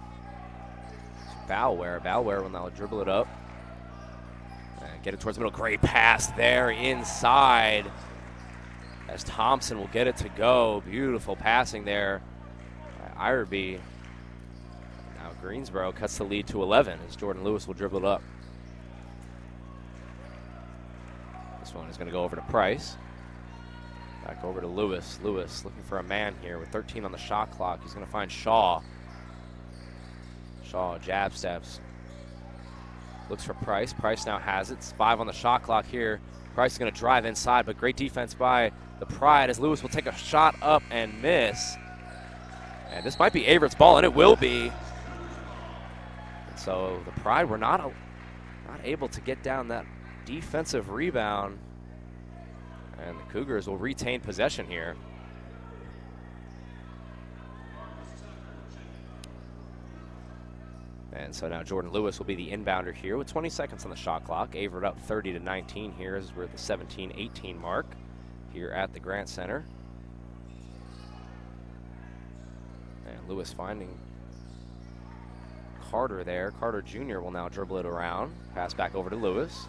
Speaker 6: to Bauer. Bauer will now dribble it up and get it towards the middle. Great pass there inside as Thompson will get it to go. Beautiful passing there by Irie. Now Greensboro cuts the lead to 11 as Jordan Lewis will dribble it up. This one is going to go over to Price. Back over to Lewis. Lewis looking for a man here with 13 on the shot clock. He's going to find Shaw. Shaw jab steps. Looks for Price. Price now has it. It's 5 on the shot clock here. Price is going to drive inside, but great defense by the Pride as Lewis will take a shot up and miss. And this might be Averett's ball, and it will be. And so the Pride were not able to get down that defensive rebound. And the Cougars will retain possession here. And so now Jordan Lewis will be the inbounder here with 20 seconds on the shot clock. Averett up 30-19 here as we're at the 17-18 mark here at the Grant Center. And Lewis finding Carter there. Carter Jr. will now dribble it around. Pass back over to Lewis.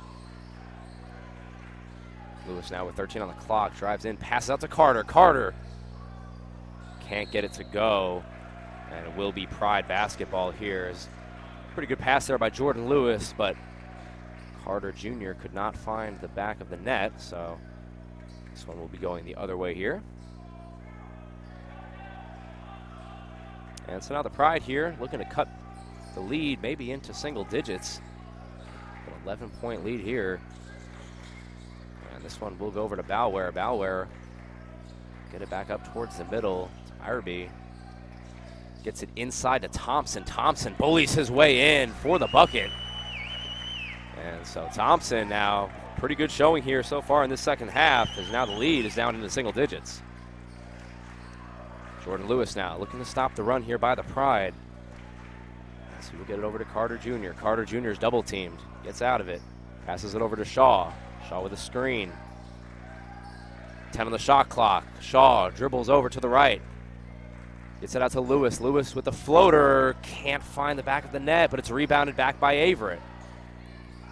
Speaker 6: Lewis now with 13 on the clock, drives in, passes out to Carter. Carter can't get it to go, and it will be Pride basketball here. It's a pretty good pass there by Jordan Lewis, but Carter Jr. could not find the back of the net, so this one will be going the other way here. And so now the Pride here looking to cut the lead maybe into single digits. An 11-point lead here. And this one will go over to Bauer. Bauer get it back up towards the middle. Irie gets it inside to Thompson. Thompson bullies his way in for the bucket. And so Thompson now, pretty good showing here so far in this second half, as now the lead is down into single digits. Jordan Lewis now looking to stop the run here by the Pride. So we'll get it over to Carter Jr. Carter Jr. is double teamed, gets out of it, passes it over to Shaw. Shaw with a screen. 10 on the shot clock. Shaw dribbles over to the right. Gets it out to Lewis. Lewis with the floater. Can't find the back of the net, but it's rebounded back by Averett.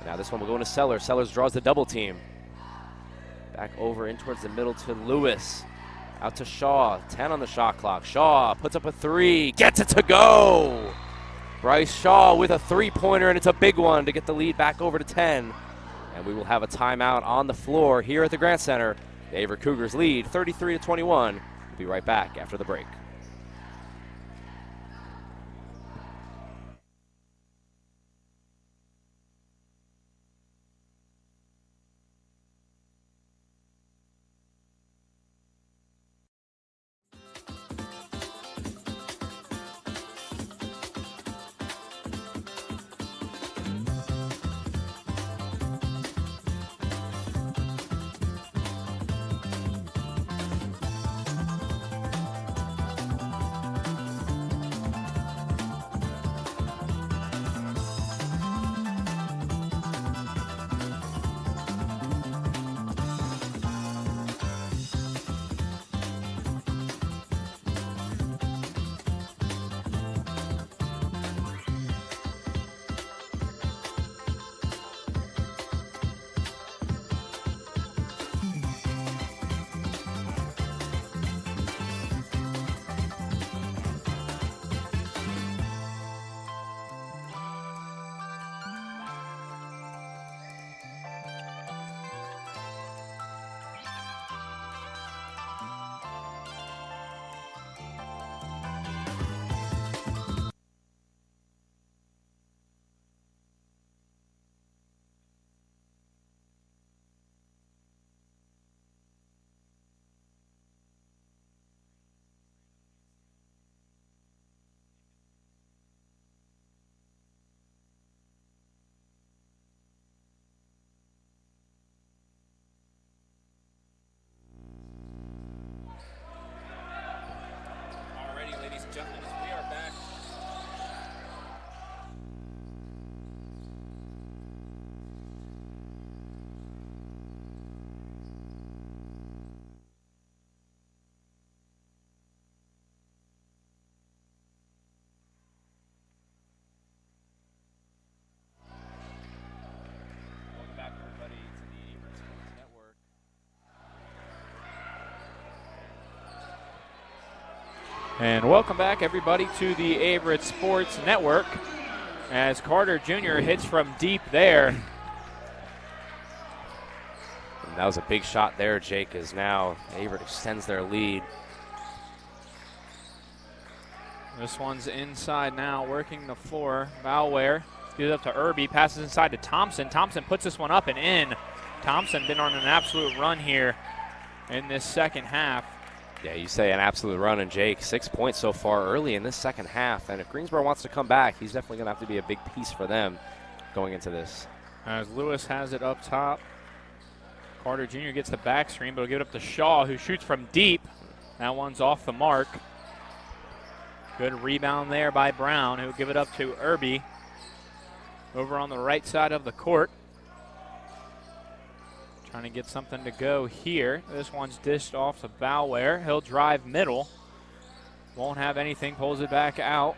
Speaker 6: Now this one will go into Sellers. Sellers draws the double team. Back over in towards the middle to Lewis. Out to Shaw. 10 on the shot clock. Shaw puts up a 3. Gets it to go. Bryce Shaw with a three-pointer, and it's a big one to get the lead back over to 10. And we will have a timeout on the floor here at the Grant Center. The Averett Cougars lead 33-21. We'll be right back after the break.
Speaker 2: And welcome back, everybody, to the Averett Sports Network as Carter Jr. hits from deep there.
Speaker 6: And that was a big shot there, Jake, as now Averett extends their lead.
Speaker 2: This one's inside now, working the floor. Valware gives it up to Irby, passes inside to Thompson. Thompson puts this one up and in. Thompson been on an absolute run here in this second half.
Speaker 6: Yeah, you say an absolute run, and Jake, 6 points so far early in this second half. And if Greensboro wants to come back, he's definitely going to have to be a big piece for them going into this.
Speaker 2: As Lewis has it up top. Carter Jr. gets the back screen, but he'll give it up to Shaw, who shoots from deep. That one's off the mark. Good rebound there by Brown, who'll give it up to Irby over on the right side of the court. Trying to get something to go here. This one's dished off to Valware. He'll drive middle. Won't have anything, pulls it back out.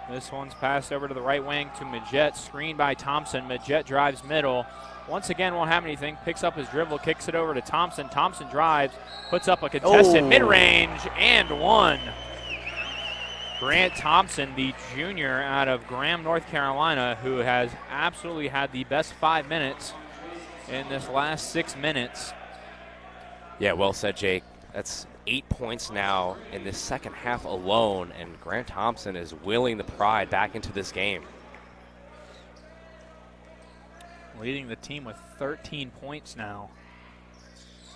Speaker 2: This one's passed over to the right wing to Majette, screened by Thompson. Majette drives middle. Once again, won't have anything. Picks up his dribble, kicks it over to Thompson. Thompson drives, puts up a contested mid-range, and one. Grant Thompson, the junior out of Graham, North Carolina, who has absolutely had the best 5 minutes in this last 6 minutes.
Speaker 6: Yeah, well said, Jake. That's 8 points now in this second half alone, and Grant Thompson is willing the Pride back into this game.
Speaker 2: Leading the team with 13 points now.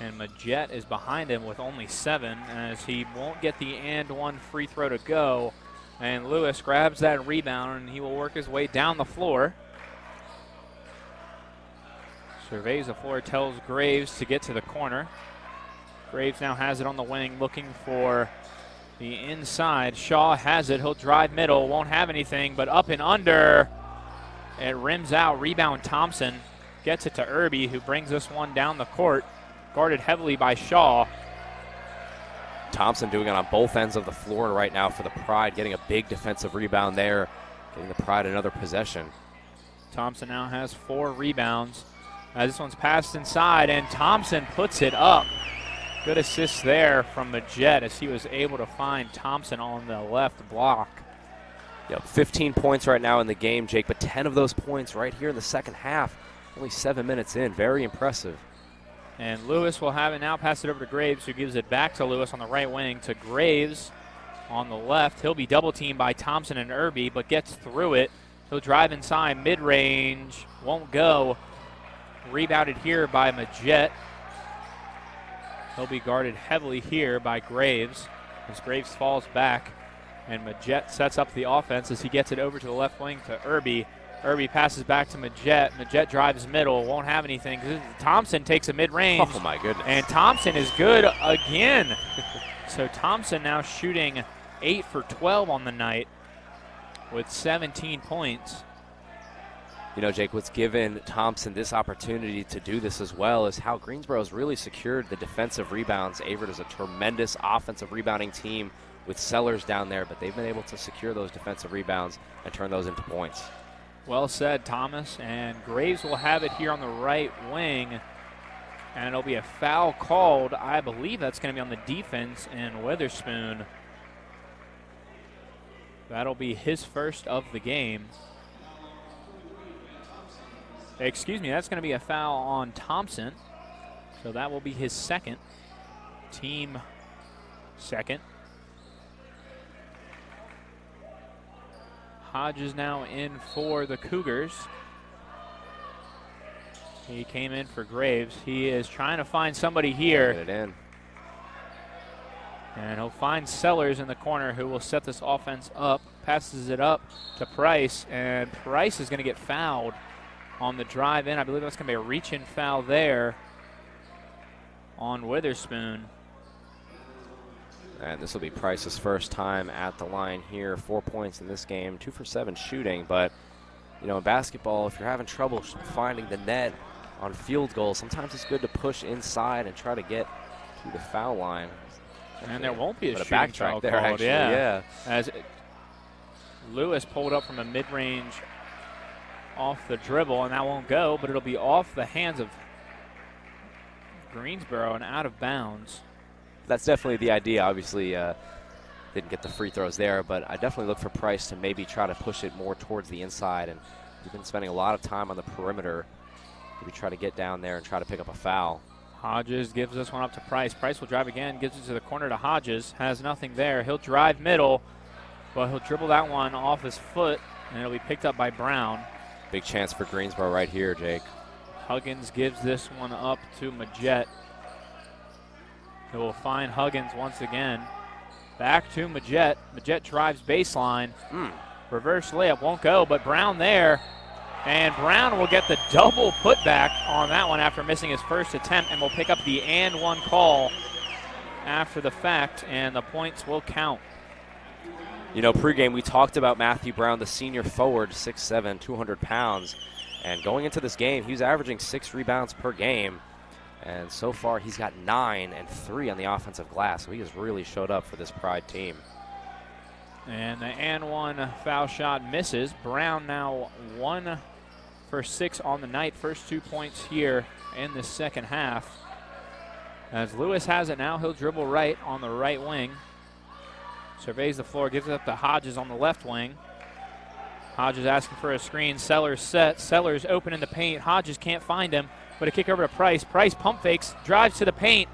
Speaker 2: And Majette is behind him with only 7, as he won't get the and one free throw to go. And Lewis grabs that rebound, and he will work his way down the floor. Surveys the floor, tells Graves to get to the corner. Graves now has it on the wing, looking for the inside. Shaw has it. He'll drive middle. Won't have anything, but up and under. It rims out. Rebound Thompson. Gets it to Irby, who brings this one down the court. Guarded heavily by Shaw.
Speaker 6: Thompson doing it on both ends of the floor right now for the Pride, getting a big defensive rebound there, getting the Pride another possession.
Speaker 2: Thompson now has 4 rebounds. This one's passed inside, and Thompson puts it up. Good assist there from Majette as he was able to find Thompson on the left block.
Speaker 6: Yep, 15 points right now in the game, Jake, but 10 of those points right here in the second half. Only 7 minutes in. Very impressive.
Speaker 2: And Lewis will have it now, pass it over to Graves, who gives it back to Lewis on the right wing to Graves on the left. He'll be double teamed by Thompson and Irby, but gets through it. He'll drive inside, mid-range, won't go. Rebounded here by Majette. He'll be guarded heavily here by Graves as Graves falls back, and Majette sets up the offense as he gets it over to the left wing to Irby. Irby passes back to Majette. Majette drives middle, won't have anything. Thompson takes a mid-range.
Speaker 6: Oh, my goodness.
Speaker 2: And Thompson is good again. So Thompson now shooting 8 for 12 on the night with 17 points.
Speaker 6: You know, Jake, what's given Thompson this opportunity to do this as well is how Greensboro's really secured the defensive rebounds. Averett is a tremendous offensive rebounding team with Sellers down there, but they've been able to secure those defensive rebounds and turn those into points.
Speaker 2: Well said, Thomas. And Graves will have it here on the right wing. And it'll be a foul called. I believe that's going to be on the defense in Witherspoon. That'll be his first of the game. Excuse me, that's going to be a foul on Thompson. So that will be his second. Team second. Hodges now in for the Cougars. He came in for Graves. He is trying to find somebody here.
Speaker 6: Get it in.
Speaker 2: And he'll find Sellers in the corner, who will set this offense up. Passes it up to Price, and Price is going to get fouled on the drive in. I believe that's going to be a reach-in foul there on Witherspoon.
Speaker 6: And this will be Price's first time at the line here. 4 points in this game, 2 for 7 shooting. But, you know, in basketball, if you're having trouble finding the net on field goals, sometimes it's good to push inside and try to get to the foul line.
Speaker 2: And there won't be a shooting
Speaker 6: backtrack
Speaker 2: foul
Speaker 6: there,
Speaker 2: called,
Speaker 6: actually, yeah.
Speaker 2: As Lewis pulled up from a mid-range off the dribble, and that won't go, but it'll be off the hands of Greensboro and out of bounds.
Speaker 6: That's definitely the idea. Obviously, Didn't get the free throws there, but I definitely look for Price to maybe try to push it more towards the inside. And we've been spending a lot of time on the perimeter. Maybe try to get down there and try to pick up a foul.
Speaker 2: Hodges gives this one up to Price. Price will drive again, gives it to the corner to Hodges. Has nothing there. He'll drive middle, but he'll dribble that one off his foot, and it'll be picked up by Brown.
Speaker 6: Big chance for Greensboro right here, Jake.
Speaker 2: Huggins gives this one up to Majette. He will find Huggins once again. Back to Majette. Majette drives baseline. Reverse layup won't go, but Brown there. And Brown will get the double putback on that one after missing his first attempt, and will pick up the and one call after the fact, and the points will count.
Speaker 6: You know, pregame we talked about Matthew Brown, the senior forward, 6'7", 200 pounds. And going into this game, he was averaging 6 rebounds per game. And so far, he's got 9 and 3 on the offensive glass. So he has really showed up for this Pride team.
Speaker 2: And the and one foul shot misses. Brown now 1 for 6 on the night. First 2 points here in the second half. As Lewis has it now, he'll dribble right on the right wing. Surveys the floor, gives it up to Hodges on the left wing. Hodges asking for a screen. Sellers set. Sellers open in the paint. Hodges can't find him, but a kick over to Price. Price pump fakes, drives to the paint,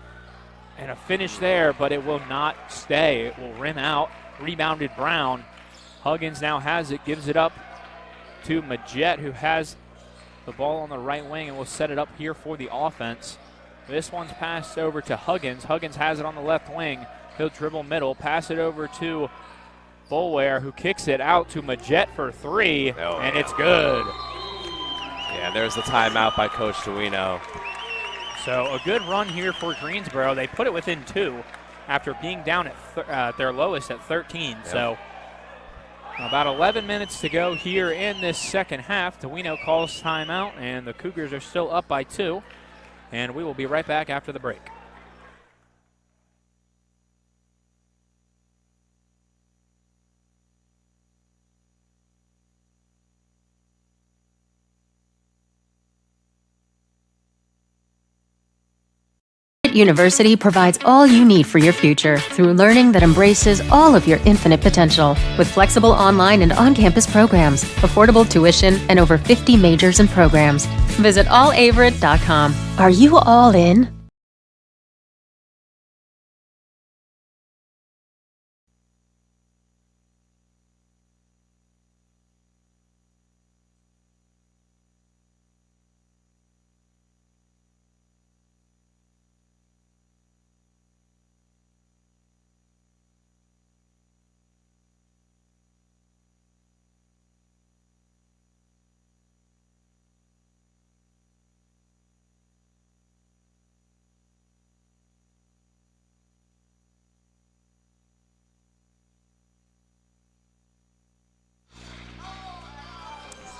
Speaker 2: and a finish there, but it will not stay. It will rim out. Rebounded Brown. Huggins now has it, gives it up to Majette, who has the ball on the right wing and will set it up here for the offense. This one's passed over to Huggins. Huggins has it on the left wing. He'll dribble middle, pass it over to Boulware, who kicks it out to Majette for 3, and it's good.
Speaker 6: Yeah, there's the timeout by Coach Duino.
Speaker 2: So a good run here for Greensboro. They put it within 2 after being down at their lowest at 13. Yep. So about 11 minutes to go here in this second half. Duino calls timeout, and the Cougars are still up by 2. And we will be right back after the break.
Speaker 5: University provides all you need for your future through learning that embraces all of your infinite potential. With flexible online and on-campus programs, affordable tuition, and over 50 majors and programs. Visit allaverett.com. Are you all in?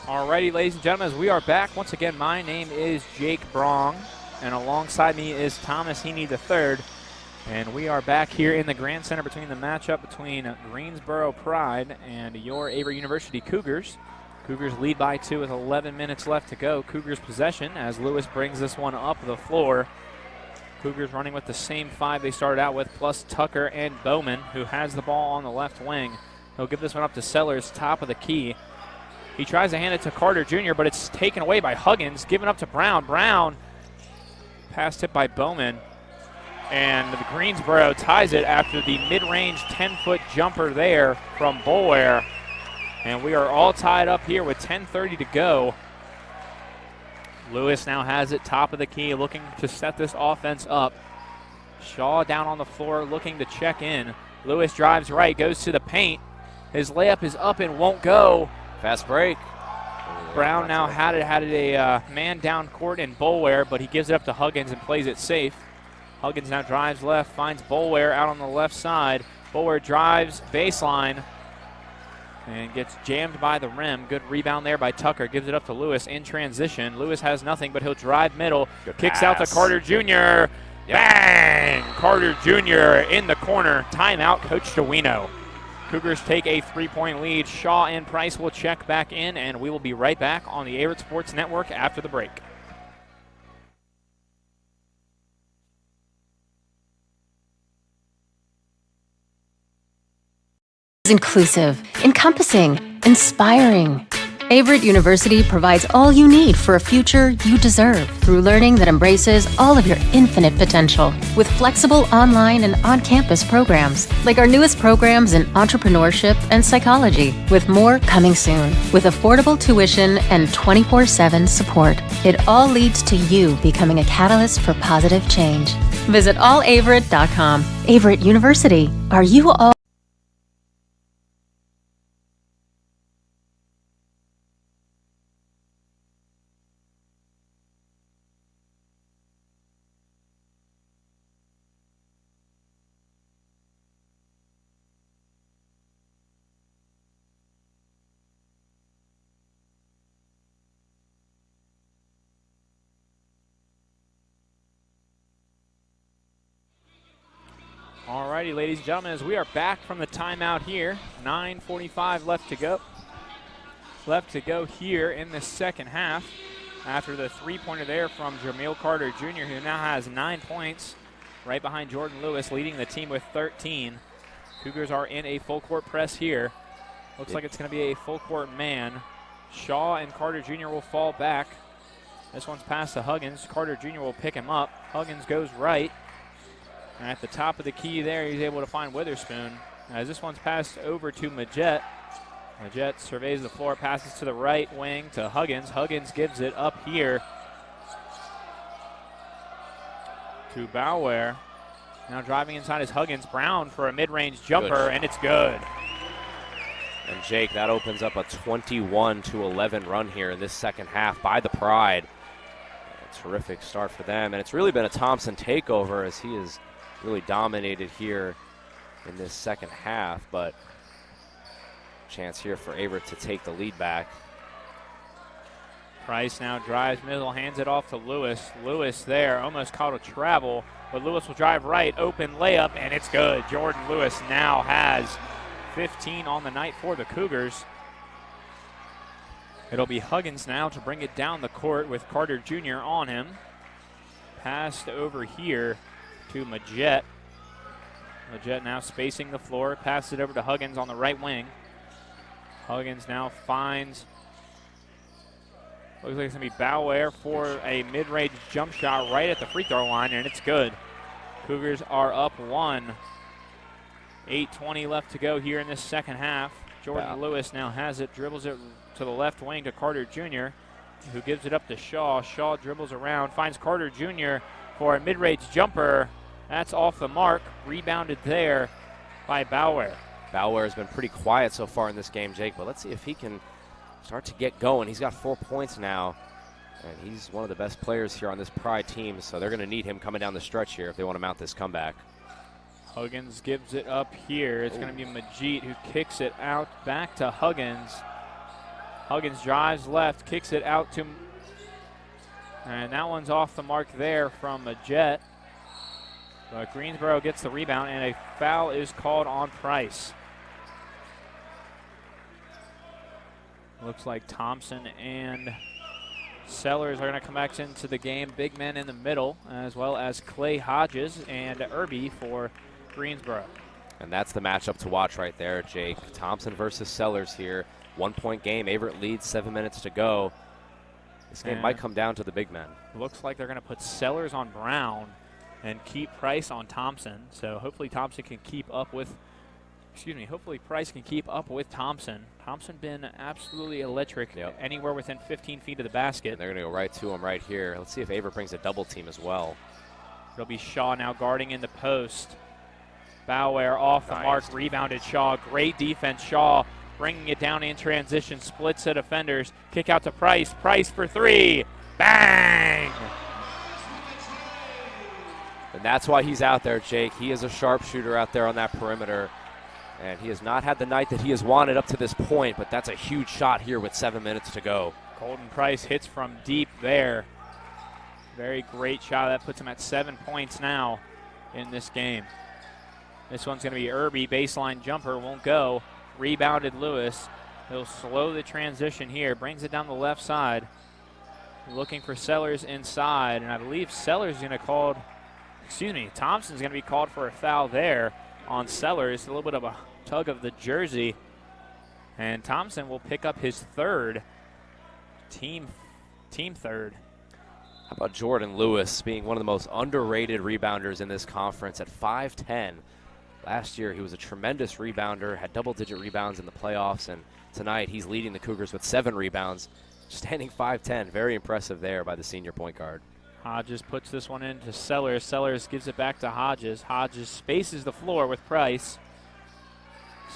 Speaker 2: Alrighty, ladies and gentlemen, as we are back, once again, my name is Jake Brong, and alongside me is Thomas Heaney III, and we are back here in the Grand Center between the matchup between Greensboro Pride and your Averett University Cougars. Cougars lead by 2 with 11 minutes left to go. Cougars possession as Lewis brings this one up the floor. Cougars running with the same 5 they started out with, plus Tucker and Bowman, who has the ball on the left wing. He'll give this one up to Sellers, top of the key. He tries to hand it to Carter Jr., but it's taken away by Huggins, given up to Brown. Brown, pass tip by Bowman, and the Greensboro ties it after the mid-range 10-foot jumper there from Boulware. And we are all tied up here with 10:30 to go. Lewis now has it, top of the key, looking to set this offense up. Shaw down on the floor, looking to check in. Lewis drives right, goes to the paint. His layup is up and won't go.
Speaker 6: Fast break.
Speaker 2: Brown now had a man down court in Boulware, but he gives it up to Huggins and plays it safe. Huggins now drives left, finds Boulware out on the left side. Boulware drives baseline and gets jammed by the rim. Good rebound there by Tucker. Gives it up to Lewis in transition. Lewis has nothing, but he'll drive middle. Kicks out to Carter Jr. Bang! Carter Jr. in the corner. Timeout, Coach Duino. Cougars take a 3-point lead. Shaw and Price will check back in, and we will be right back on the Averett Sports Network after the break.
Speaker 5: Inclusive, encompassing, inspiring. Averett University provides all you need for a future you deserve through learning that embraces all of your infinite potential with flexible online and on-campus programs like our newest programs in entrepreneurship and psychology, with more coming soon, with affordable tuition and 24/7 support. It all leads to you becoming a catalyst for positive change. Visit allaverett.com. Averett University. Are you all
Speaker 2: Alrighty, ladies and gentlemen, as we are back from the timeout here, 9:45 left to go. Left to go here in the second half after the three-pointer there from Jameel Carter Jr., who now has 9 points, right behind Jordan Lewis, leading the team with 13. Cougars are in a full-court press here. Looks like it's going to be a full-court man. Shaw and Carter Jr. will fall back. This one's passed to Huggins. Carter Jr. will pick him up. Huggins goes right. And at the top of the key there, he's able to find Witherspoon. As this one's passed over to Majette. Majette surveys the floor, passes to the right wing to Huggins. Huggins gives it up here to Bower. Now driving inside is Huggins. Brown for a mid-range jumper, and it's good.
Speaker 6: And Jake, that opens up a 21-11 run here in this second half by the Pride. A terrific start for them, and it's really been a Thompson takeover as he has really dominated here in this second half, but chance here for Averett to take the lead back.
Speaker 2: Price now drives middle, hands it off to Lewis. Lewis there, almost caught a travel, but Lewis will drive right, open layup, and it's good. Jordan Lewis now has 15 on the night for the Cougars. It'll be Huggins now to bring it down the court with Carter Jr. on him. Passed over here to Majette. Majette now spacing the floor, passes it over to Huggins on the right wing. Huggins now finds, looks like it's going to be Bower for a mid-range jump shot right at the free throw line, and it's good. Cougars are up 1. 8:20 left to go here in this second half. Jordan Lewis now has it, dribbles it to the left wing to Carter Jr., who gives it up to Shaw. Shaw dribbles around, finds Carter Jr. for a mid-range jumper. That's off the mark. Rebounded there by Bower.
Speaker 6: Bower has been pretty quiet so far in this game, Jake, but let's see if he can start to get going. He's got 4 points now, and he's one of the best players here on this Pride team, so they're going to need him coming down the stretch here if they want to mount this comeback.
Speaker 2: Huggins gives it up here. It's going to be Majid who kicks it out back to Huggins. Huggins drives left, kicks it out to, and that one's off the mark there from Majette. But Greensboro gets the rebound, and a foul is called on Price. Looks like Thompson and Sellers are going to come back into the game. Big men in the middle, as well as Clay Hodges and Irby for Greensboro.
Speaker 6: And that's the matchup to watch right there, Jake. Thompson versus Sellers here. 1 point game. Averett leads, 7 minutes to go. This game might come down to the big men.
Speaker 2: Looks like they're going to put Sellers on Brown and keep Price on Thompson. So hopefully Thompson can keep up with, hopefully Price can keep up with Thompson. Thompson been absolutely electric, anywhere within 15 feet of the basket.
Speaker 6: And they're going to go right to him right here. Let's see if Averett brings a double team as well.
Speaker 2: It'll be Shaw now guarding in the post. Bower off the mark, rebounded Shaw. Great defense, Shaw bringing it down in transition, splits the defenders. Kick out to Price. Price for three. Bang!
Speaker 6: And that's why he's out there, Jake. He is a sharpshooter out there on that perimeter. And he has not had the night that he has wanted up to this point, but that's a huge shot here with 7 minutes to go.
Speaker 2: Colton Price hits from deep there. Very great shot. That puts him at 7 points now in this game. This one's going to be Irby. Baseline jumper won't go. Rebounded Lewis. He'll slow the transition here. Brings it down the left side. Looking for Sellers inside. And I believe Sellers is going to Thompson's going to be called for a foul there on Sellers. A little bit of a tug of the jersey. And Thompson will pick up his third, team third.
Speaker 6: How about Jordan Lewis being one of the most underrated rebounders in this conference at 5'10"? Last year, he was a tremendous rebounder, had double-digit rebounds in the playoffs, and tonight he's leading the Cougars with 7 rebounds, standing 5'10". Very impressive there by the senior point guard.
Speaker 2: Hodges puts this one into Sellers. Sellers gives it back to Hodges. Hodges spaces the floor with Price.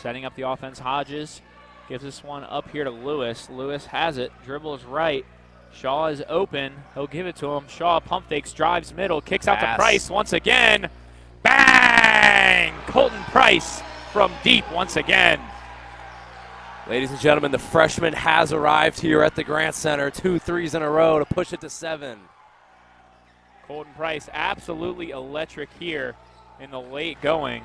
Speaker 2: Setting up the offense, Hodges gives this one up here to Lewis. Lewis has it, dribbles right. Shaw is open. He'll give it to him. Shaw pump fakes, drives middle, kicks out to Price once again. Bang! Colton Price from deep once again.
Speaker 6: Ladies and gentlemen, the freshman has arrived here at the Grant Center. 2 threes in a row to push it to 7.
Speaker 2: Colton Price absolutely electric here in the late going.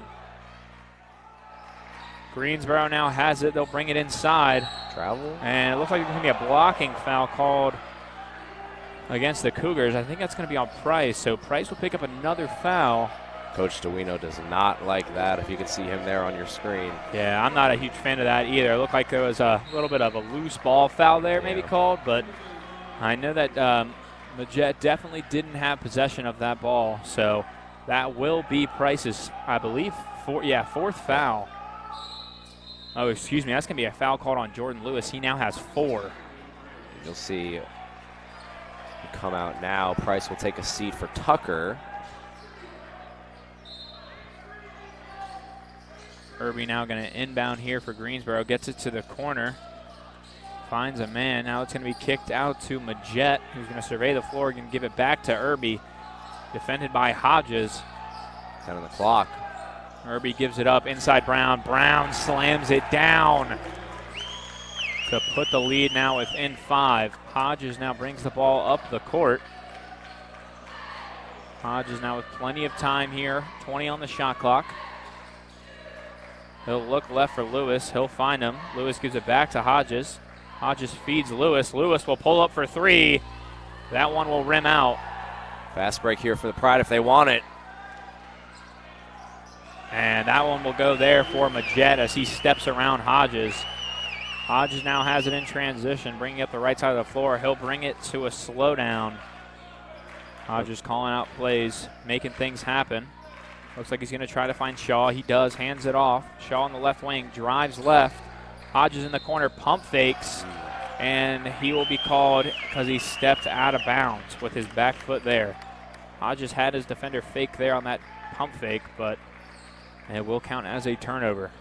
Speaker 2: Greensboro now has it. They'll bring it inside.
Speaker 6: Travel.
Speaker 2: And it looks like there's going to be a blocking foul called against the Cougars. I think that's going to be on Price. So Price will pick up another foul.
Speaker 6: Coach DeWino does not like that, if you can see him there on your screen.
Speaker 2: Yeah, I'm not a huge fan of that either. It looked like there was a little bit of a loose ball foul there maybe called, but I know that Majette definitely didn't have possession of that ball. So that will be Price's, I believe, fourth foul. Oh, excuse me, that's going to be a foul called on Jordan Lewis. He now has 4.
Speaker 6: You'll see come out now. Price will take a seat for Tucker.
Speaker 2: Irby now going to inbound here for Greensboro. Gets it to the corner. Finds a man. Now it's going to be kicked out to Majette, who's going to survey the floor and give it back to Irby. Defended by Hodges.
Speaker 6: 10 on the clock.
Speaker 2: Irby gives it up inside Brown. Brown slams it down to put the lead now within 5. Hodges now brings the ball up the court. Hodges now with plenty of time here. 20 on the shot clock. He'll look left for Lewis. He'll find him. Lewis gives it back to Hodges. Hodges feeds Lewis. Lewis will pull up for 3. That one will rim out.
Speaker 6: Fast break here for the Pride if they want it.
Speaker 2: And that one will go there for Majette as he steps around Hodges. Hodges now has it in transition, bringing up the right side of the floor. He'll bring it to a slowdown. Hodges calling out plays, making things happen. Looks like he's going to try to find Shaw. He does, hands it off. Shaw on the left wing, drives left. Hodges in the corner, pump fakes. And he will be called because he stepped out of bounds with his back foot there. Hodges had his defender fake there on that pump fake, but it will count as a turnover.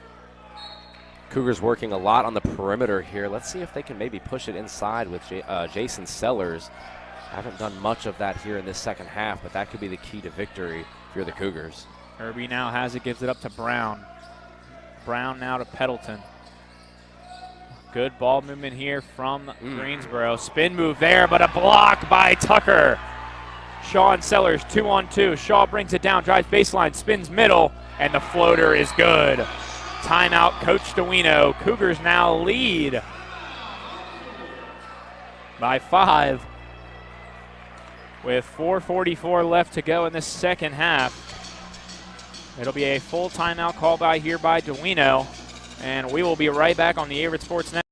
Speaker 6: Cougars working a lot on the perimeter here. Let's see if they can maybe push it inside with Jason Sellers. Haven't done much of that here in this second half, but that could be the key to victory if you're the Cougars.
Speaker 2: Irby now has it, gives it up to Brown. Brown now to Peddleton. Good ball movement here from Greensboro. Spin move there, but a block by Tucker. Shaw and Sellers 2-on-2. Shaw brings it down, drives baseline, spins middle, and the floater is good. Timeout, Coach DeWino. Cougars now lead by 5 with 4:44 left to go in the second half. It'll be a full timeout call by DeWino, and we will be right back on the Averett Sports Network.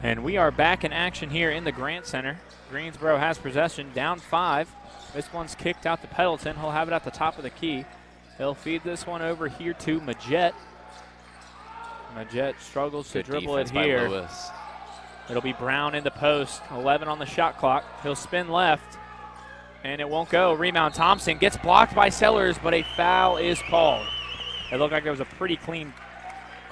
Speaker 2: And we are back in action here in the Grant Center. Greensboro has possession, down 5. This one's kicked out to Pendleton. He'll have it at the top of the key. He'll feed this one over here to Majette. Majette struggles to dribble it here. It'll be Brown in the post, 11 on the shot clock. He'll spin left, and it won't go. Rebound, Thompson gets blocked by Sellers, but a foul is called. It looked like there was a pretty clean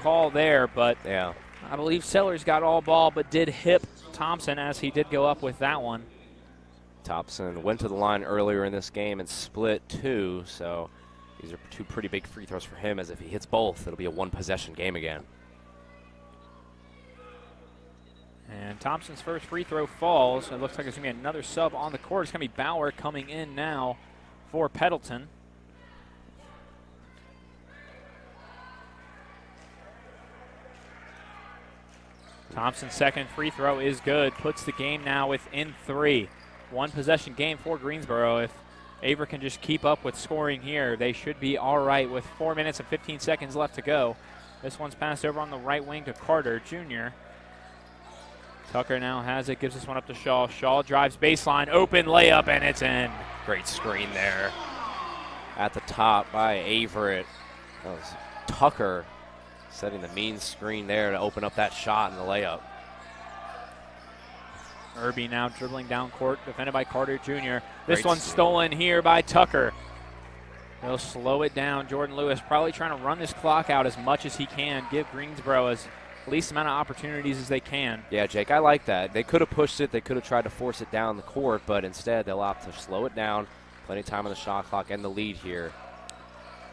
Speaker 2: call there, but
Speaker 6: yeah,
Speaker 2: I believe Sellers got all ball, but did hip Thompson as he did go up with that one.
Speaker 6: Thompson went to the line earlier in this game and split 2, so these are 2 pretty big free throws for him, as if he hits both, it'll be a 1-possession game again.
Speaker 2: And Thompson's first free throw falls. It looks like there's going to be another sub on the court. It's going to be Bauer coming in now for Pendleton. Thompson's second free throw is good. Puts the game now within 3. 1-possession game for Greensboro. If Averett can just keep up with scoring here, they should be all right with 4 minutes and 15 seconds left to go. This one's passed over on the right wing to Carter Jr. Tucker now has it, gives this one up to Shaw. Shaw drives baseline, open layup, and it's in.
Speaker 6: Great screen there at the top by Averett. That was Tucker setting the mean screen there to open up that shot and the layup.
Speaker 2: Irby now dribbling down court, defended by Carter Jr. This one's stolen here by Tucker. He'll slow it down. Jordan Lewis probably trying to run this clock out as much as he can, give Greensboro as least amount of opportunities as they can.
Speaker 6: Yeah, Jake, I like that. They could have pushed it. They could have tried to force it down the court, but instead they'll opt to slow it down. Plenty of time on the shot clock and the lead here.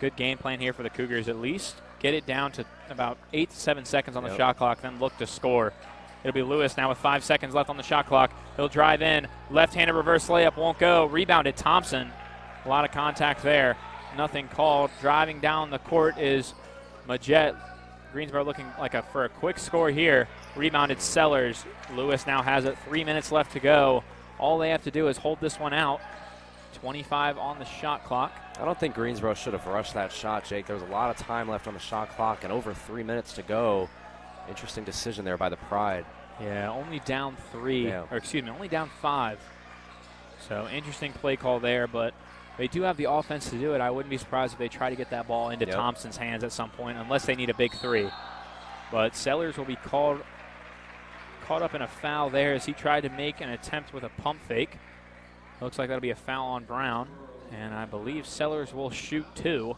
Speaker 2: Good game plan here for the Cougars. At least get it down to about 8 to 7 seconds on the shot clock, then look to score. It'll be Lewis now with 5 seconds left on the shot clock. He'll drive in. Left-handed reverse layup won't go. Rebounded Thompson. A lot of contact there. Nothing called. Driving down the court is Majette. Greensboro looking like for a quick score here. Rebounded Sellers. Lewis now has it. 3 minutes left to go. All they have to do is hold this one out. 25 on the shot clock.
Speaker 6: I don't think Greensboro should have rushed that shot, Jake. There was a lot of time left on the shot clock and over 3 minutes to go. Interesting decision there by the Pride.
Speaker 2: Yeah, only down 3, or excuse me, only down 5. So interesting play call there, but they do have the offense to do it. I wouldn't be surprised if they try to get that ball into Thompson's hands at some point, unless they need a big 3. But Sellers will be caught up in a foul there as he tried to make an attempt with a pump fake. Looks like that'll be a foul on Brown, and I believe Sellers will shoot 2.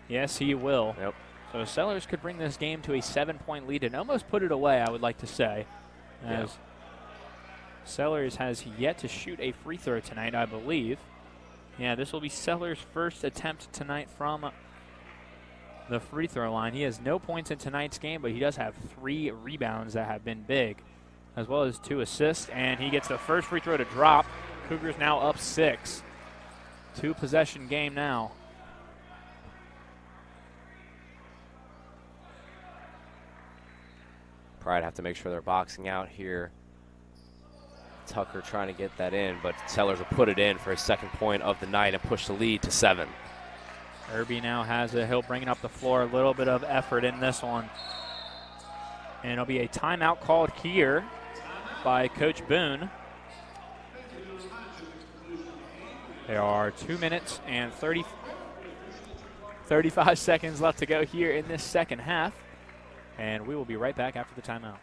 Speaker 2: Yes, he will.
Speaker 6: Yep. So
Speaker 2: Sellers could bring this game to a 7-point lead and almost put it away, I would like to say, as Sellers has yet to shoot a free throw tonight, I believe. Yeah, this will be Sellers' first attempt tonight from the free throw line. He has no points in tonight's game, but he does have 3 rebounds that have been big, as well as 2 assists, and he gets the first free throw to drop. Cougars now up 6. 2-possession game now.
Speaker 6: Pride have to make sure they're boxing out here. Tucker trying to get that in, but Sellers will put it in for his second point of the night and push the lead to 7.
Speaker 2: Irby now has it. He'll bring it up the floor. A little bit of effort in this one. And it'll be a timeout called here by Coach Boone. There are 2 minutes and 35 seconds left to go here in this second half. And we will be right back after the timeout.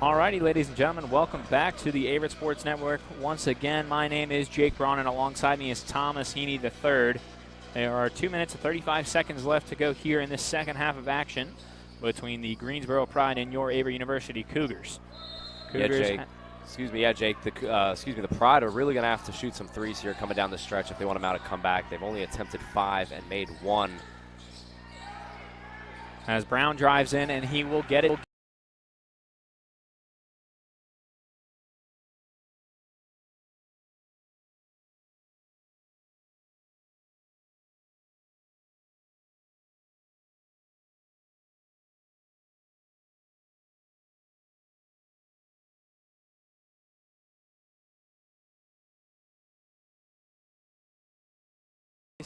Speaker 2: Alrighty, ladies and gentlemen, welcome back to the Averett Sports Network. Once again, my name is Jake Braun, and alongside me is Thomas Heaney III. There are 2 minutes and 35 seconds left to go here in this second half of action between the Greensboro Pride and your Averett University Cougars.
Speaker 6: Yeah, Jake. The Pride are really going to have to shoot some threes here coming down the stretch if they want them out to come back. They've only attempted 5 and made 1.
Speaker 2: As Brown drives in, and he will get it.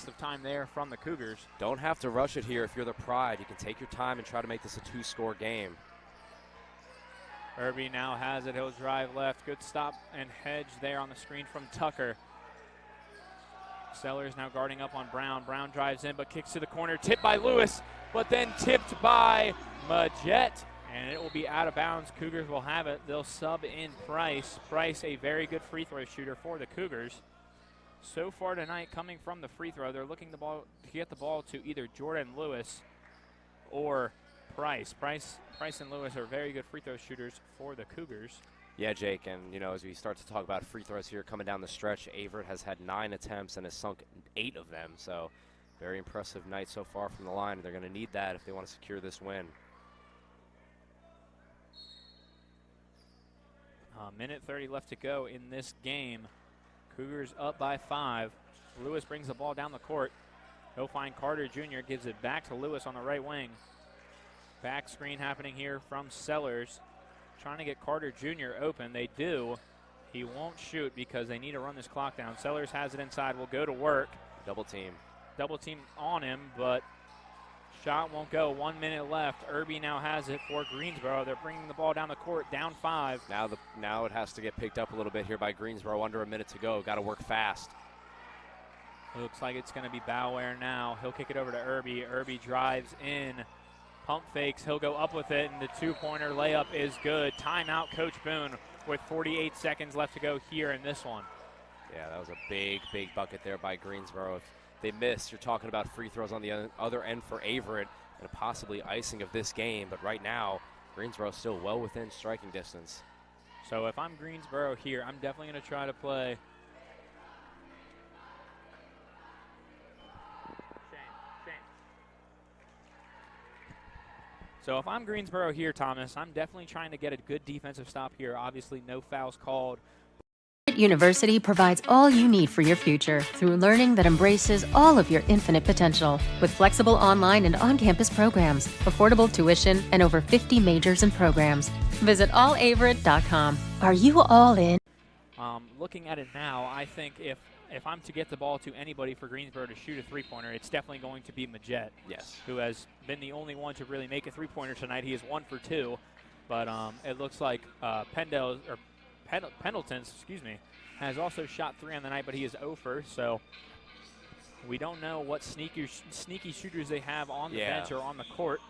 Speaker 2: Of time there from the Cougars.
Speaker 6: Don't have to rush it here if you're the Pride. You can take your time and try to make this a 2-score game.
Speaker 2: Irby now has it. He'll drive left. Good stop and hedge there on the screen from Tucker. Sellers now guarding up on Brown. Brown drives in but kicks to the corner. Tipped by Lewis, but then tipped by Majette. And it will be out of bounds. Cougars will have it. They'll sub in Price. Price, a very good free throw shooter for the Cougars. So far tonight, coming from the free throw, they're looking to get the ball to either Jordan Lewis or Price. Price and Lewis are very good free throw shooters for the Cougars.
Speaker 6: Yeah, Jake, and as we start to talk about free throws here coming down the stretch, Averett has had 9 attempts and has sunk 8 of them. So very impressive night so far from the line. They're going to need that if they want to secure this win.
Speaker 2: Minute 30 left to go in this game. Cougars up by 5. Lewis brings the ball down the court. He'll find Carter Jr., gives it back to Lewis on the right wing. Back screen happening here from Sellers. Trying to get Carter Jr. open. They do. He won't shoot because they need to run this clock down. Sellers has it inside. Will go to work.
Speaker 6: Double team
Speaker 2: on him, but shot won't go. 1 minute left. Irby now has it for Greensboro. They're bringing the ball down the court, down 5.
Speaker 6: Now it has to get picked up a little bit here by Greensboro. Under a minute to go. Got to work fast.
Speaker 2: Looks like it's going to be Bauer now. He'll kick it over to Irby. Irby drives in. Pump fakes. He'll go up with it, and the 2-pointer layup is good. Timeout, Coach Boone, with 48 seconds left to go here in this one.
Speaker 6: Yeah, that was a big bucket there by Greensboro. If they miss, you're talking about free throws on the other end for Averett and possibly icing of this game. But right now, Greensboro still well within striking distance.
Speaker 2: So if I'm Greensboro here, I'm definitely going to try to play. So if I'm Greensboro here, Thomas, I'm definitely trying to get a good defensive stop here. Obviously, no fouls called.
Speaker 5: University provides all you need for your future through learning that embraces all of your infinite potential. With flexible online and on-campus programs, affordable tuition, and over 50 majors and programs. Visit allaverett.com. Are you all in?
Speaker 2: Looking at it now, I think if I'm to get the ball to anybody for Greensboro to shoot a three-pointer, it's definitely going to be Majette.
Speaker 6: Yes.
Speaker 2: Who has been the only one to really make a three-pointer tonight. He is 1 for 2, but it looks like Pendleton, has also shot 3 on the night, but he is 0 for. So we don't know what sneaky shooters they have on the bench or on the court.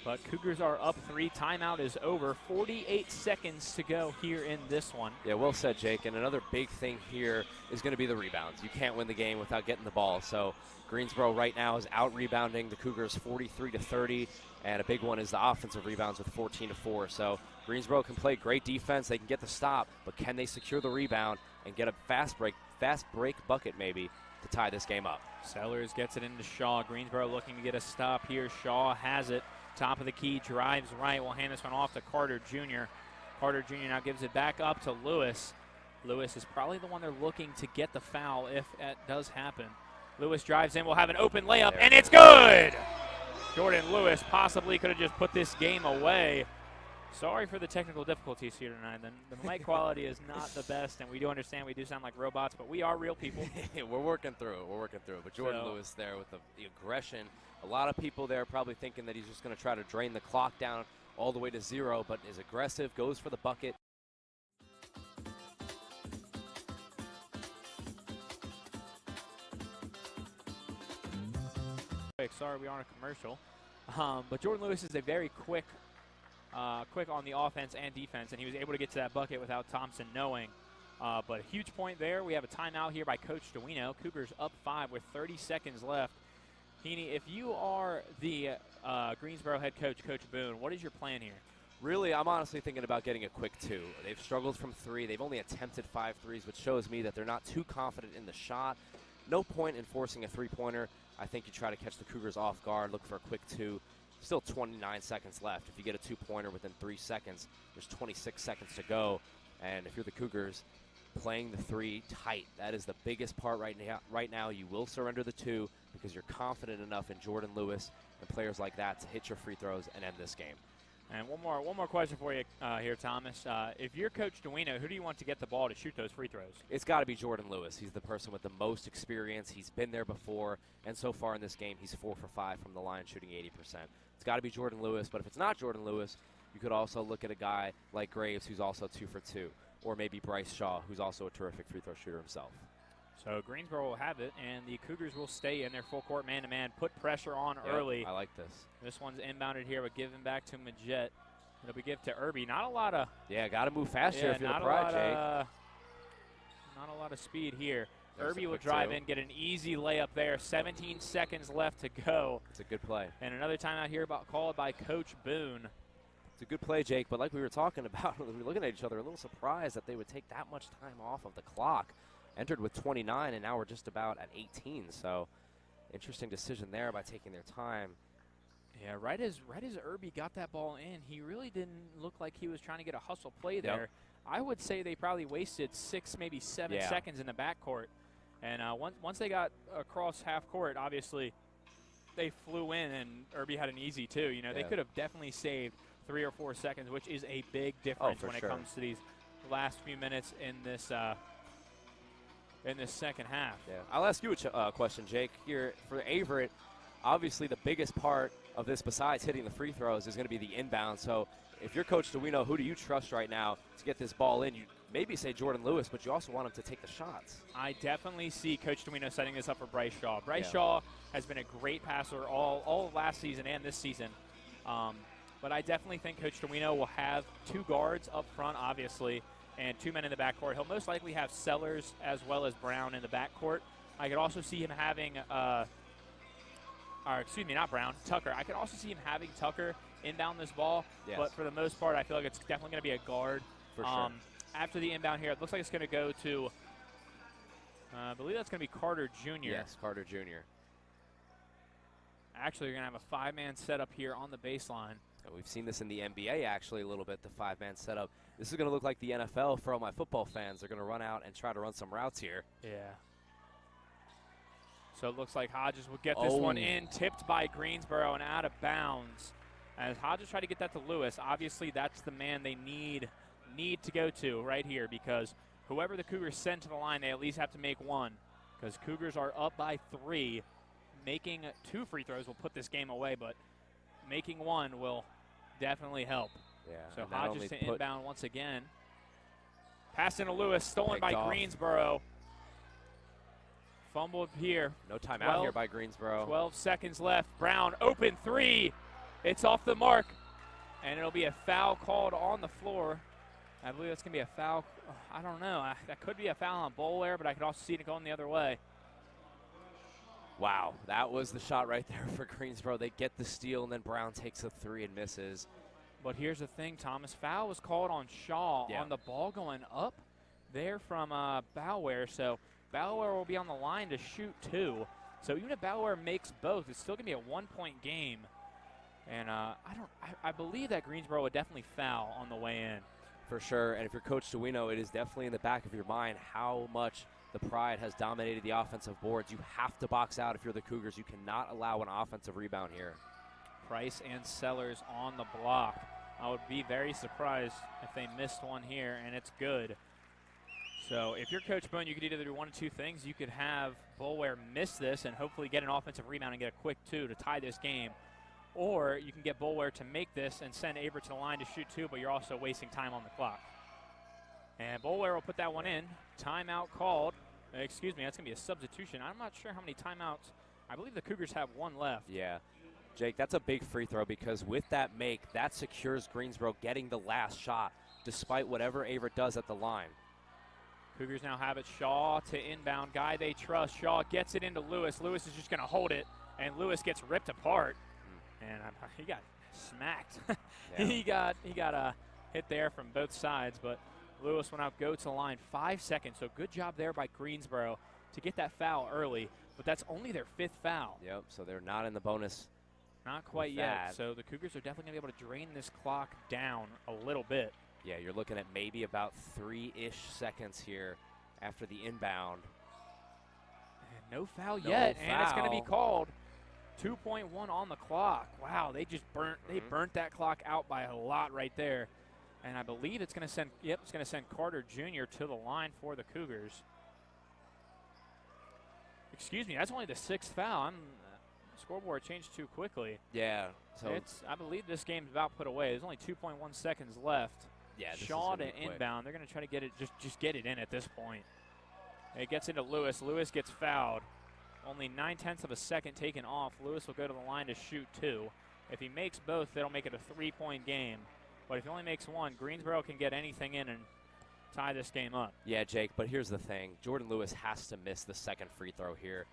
Speaker 2: But Cougars are up 3. Timeout is over. 48 seconds to go here in this one.
Speaker 6: Yeah, well said, Jake. And another big thing here is going to be the rebounds. You can't win the game without getting the ball. So Greensboro right now is out-rebounding the Cougars 43-30. And a big one is the offensive rebounds with 14-4. So Greensboro can play great defense. They can get the stop. But can they secure the rebound and get a fast break bucket maybe to tie this game up?
Speaker 2: Sellers gets it into Shaw. Greensboro looking to get a stop here. Shaw has it. Top of the key, drives right. We'll hand this one off to Carter Jr. Carter Jr. now gives it back up to Lewis. Lewis is probably the one they're looking to get the foul if that does happen. Lewis drives in. We'll have an open layup, and it's good! Jordan Lewis possibly could have just put this game away. Sorry for the technical difficulties here tonight. The mic quality is not the best, and we do understand we do sound like robots, but we are real people.
Speaker 6: We're working through it. But Jordan Lewis there with the aggression. A lot of people there probably thinking that he's just going to try to drain the clock down all the way to 0, but is aggressive, goes for the bucket.
Speaker 2: Sorry, we are on a commercial. But Jordan Lewis is a very quick quick on the offense and defense, and he was able to get to that bucket without Thompson knowing. But a huge point there. We have a timeout here by Coach Duino. Cougars up 5 with 30 seconds left. Heaney, if you are the Greensboro head coach, Coach Boone, what is your plan here?
Speaker 6: Really, I'm honestly thinking about getting a quick 2. They've struggled from 3. They've only attempted 5 threes, which shows me that they're not too confident in the shot. No point in forcing a three-pointer. I think you try to catch the Cougars off guard, look for a quick 2. Still 29 seconds left. If you get a 2-pointer within 3 seconds, there's 26 seconds to go. And if you're the Cougars, playing the 3 tight, that is the biggest part right now. Right now, you will surrender the 2 because you're confident enough in Jordan Lewis and players like that to hit your free throws and end this game.
Speaker 2: And one more question for you here, Thomas. If you're Coach Duino, who do you want to get the ball to shoot those free throws?
Speaker 6: It's got to be Jordan Lewis. He's the person with the most experience. He's been there before, and so far in this game, he's 4 for 5 from the line, shooting 80%. It's got to be Jordan Lewis, but if it's not Jordan Lewis, you could also look at a guy like Graves, who's also 2 for 2, or maybe Bryce Shaw, who's also a terrific free throw shooter himself.
Speaker 2: So Greensboro will have it, and the Cougars will stay in their full court man-to-man, put pressure on early.
Speaker 6: I like this.
Speaker 2: This one's inbounded here, but given back to Majette. It'll be given to Irby. Not a lot of...
Speaker 6: Yeah, got to move faster if you're the Pride, Jake.
Speaker 2: Not a lot of speed here.
Speaker 6: There's
Speaker 2: Irby will drive in, get an easy layup there. 17 seconds left to go.
Speaker 6: It's a good play.
Speaker 2: And another timeout here called by Coach Boone.
Speaker 6: It's a good play, Jake, but like we were talking about, we were looking at each other, a little surprised that they would take that much time off of the clock. Entered with 29, and now we're just about at 18. So interesting decision there by taking their time.
Speaker 2: Yeah, right as Irby got that ball in, he really didn't look like he was trying to get a hustle play there.
Speaker 6: Yep.
Speaker 2: I would say they probably wasted 6, maybe 7 seconds in the backcourt. And once they got across half court, obviously they flew in, and Irby had an easy 2. You know, they could have definitely saved 3 or 4 seconds, which is a big difference when it comes to these last few minutes in this second half.
Speaker 6: Yeah, I'll ask you a question, Jake. Here for Averett, obviously the biggest part of this, besides hitting the free throws, is going to be the inbound. So if you're Coach Duino, who do you trust right now to get this ball in? You maybe say Jordan Lewis, but you also want him to take the shots.
Speaker 2: I definitely see Coach Duino setting this up for Bryce Shaw. Bryce Shaw has been a great passer all of last season and this season. But I definitely think Coach Duino will have 2 guards up front, obviously, and 2 men in the backcourt. He'll most likely have Sellers as well as Brown in the backcourt. I could also see him having not Brown, Tucker. I could also see him having Tucker inbound this ball, but for the most part, I feel like it's definitely going to be a guard.
Speaker 6: For sure.
Speaker 2: After the inbound here, it looks like it's going to go to, I believe that's going to be Carter Jr.
Speaker 6: Yes, Carter Jr.
Speaker 2: Actually, you're going to have a 5-man setup here on the baseline.
Speaker 6: And we've seen this in the NBA actually a little bit, the 5-man setup. This is going to look like the NFL for all my football fans. They're going to run out and try to run some routes here.
Speaker 2: Yeah. So it looks like Hodges will get this one in, tipped by Greensboro and out of bounds. As Hodges tried to get that to Lewis, obviously that's the man they need to go to right here, because whoever the Cougars send to the line, they at least have to make 1, because Cougars are up by 3. Making 2 free throws will put this game away, but making 1 will definitely help.
Speaker 6: Yeah.
Speaker 2: So Hodges to inbound once again. Pass into Lewis, stolen by Greensboro. Fumbled here.
Speaker 6: No timeout here by Greensboro.
Speaker 2: 12 seconds left. Brown, open 3. It's off the mark, and it'll be a foul called on the floor. I believe that's going to be a foul. I don't know. That could be a foul on Boulware, but I could also see it going the other way.
Speaker 6: Wow, that was the shot right there for Greensboro. They get the steal, and then Brown takes a 3 and misses.
Speaker 2: But here's the thing, Thomas. Foul was called on Shaw on the ball going up there from Boulware, so Boulware will be on the line to shoot 2. So even if Boulware makes both, it's still going to be a 1-point game. And I believe that Greensboro would definitely foul on the way in.
Speaker 6: For sure, and if you're Coach Duino, it is definitely in the back of your mind how much the Pride has dominated the offensive boards. You have to box out if you're the Cougars. You cannot allow an offensive rebound here.
Speaker 2: Price and Sellers on the block. I would be very surprised if they missed one here, and it's good. So if you're Coach Boone, you could either do 1 of 2 things. You could have Boulware miss this and hopefully get an offensive rebound and get a quick 2 to tie this game. Or you can get Boulware to make this and send Averett to the line to shoot 2, but you're also wasting time on the clock. And Boulware will put that one in. Timeout called. Excuse me, that's going to be a substitution. I'm not sure how many timeouts. I believe the Cougars have 1 left.
Speaker 6: Yeah. Jake, that's a big free throw because with that make, that secures Greensboro getting the last shot despite whatever Averett does at the line.
Speaker 2: Cougars now have it. Shaw to inbound. Guy they trust. Shaw gets it into Lewis. Lewis is just going to hold it, and Lewis gets ripped apart. And he got smacked.
Speaker 6: Yeah.
Speaker 2: he got a hit there from both sides, but Lewis went out, go to the line, 5 seconds. So good job there by Greensboro to get that foul early, but that's only their 5th foul.
Speaker 6: Yep, so they're not in the bonus.
Speaker 2: Not quite yet. So the Cougars are definitely going to be able to drain this clock down a little bit.
Speaker 6: Yeah, you're looking at maybe about 3-ish seconds here after the inbound.
Speaker 2: And no foul yet,
Speaker 6: foul.
Speaker 2: And it's going to be called. 2.1 on the clock. Wow, they just burnt that clock out by a lot right there. And I believe it's going to send it's going to send Carter Jr. to the line for the Cougars. Excuse me, that's only the 6th foul. Scoreboard changed too quickly.
Speaker 6: Yeah, so
Speaker 2: I believe this game's about put away. There's only 2.1 seconds left.
Speaker 6: Yeah,
Speaker 2: Shaw to inbound. They're going to try to get it, just get it in at this point. It gets into Lewis. Lewis gets fouled. Only 9/10 of a second taken off. Lewis will go to the line to shoot 2. If he makes both, that'll make it a 3-point game. But if he only makes 1, Greensboro can get anything in and tie this game up.
Speaker 6: Yeah, Jake, but here's the thing. Jordan Lewis has to miss the second free throw here.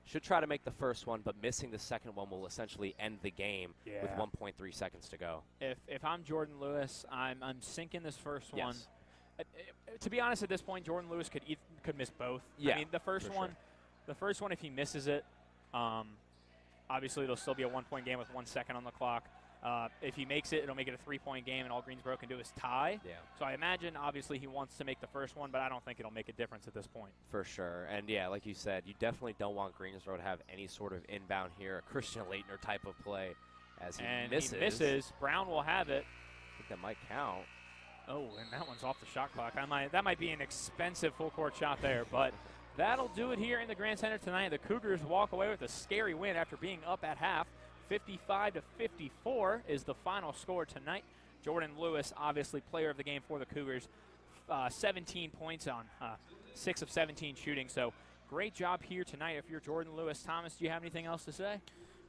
Speaker 6: Should try to make the first one, but missing the second one will essentially end the game with 1.3 seconds to go.
Speaker 2: If I'm Jordan Lewis, I'm sinking this first one.
Speaker 6: Yes.
Speaker 2: To be honest, at this point, Jordan Lewis could miss both.
Speaker 6: Yeah,
Speaker 2: I mean, the first one, if he misses it, obviously it'll still be a 1-point game with 1 second on the clock. If he makes it, it'll make it a 3-point game, and all Greensboro can do is tie.
Speaker 6: Yeah.
Speaker 2: So I imagine, obviously, he wants to make the first one, but I don't think it'll make a difference at this point.
Speaker 6: For sure. And, yeah, like you said, you definitely don't want Greensboro to have any sort of inbound here, a Christian Leitner type of play as he misses.
Speaker 2: He misses. Brown will have it.
Speaker 6: I think that might count.
Speaker 2: Oh, and that one's off the shot clock. That might be an expensive full-court shot there, but that'll do it here in the Grand Center tonight. The Cougars walk away with a scary win after being up at half. 55-54 is the final score tonight. Jordan Lewis, obviously player of the game for the Cougars, 17 points on 6 of 17 shooting. So great job here tonight if you're Jordan Lewis. Thomas, do you have anything else to say?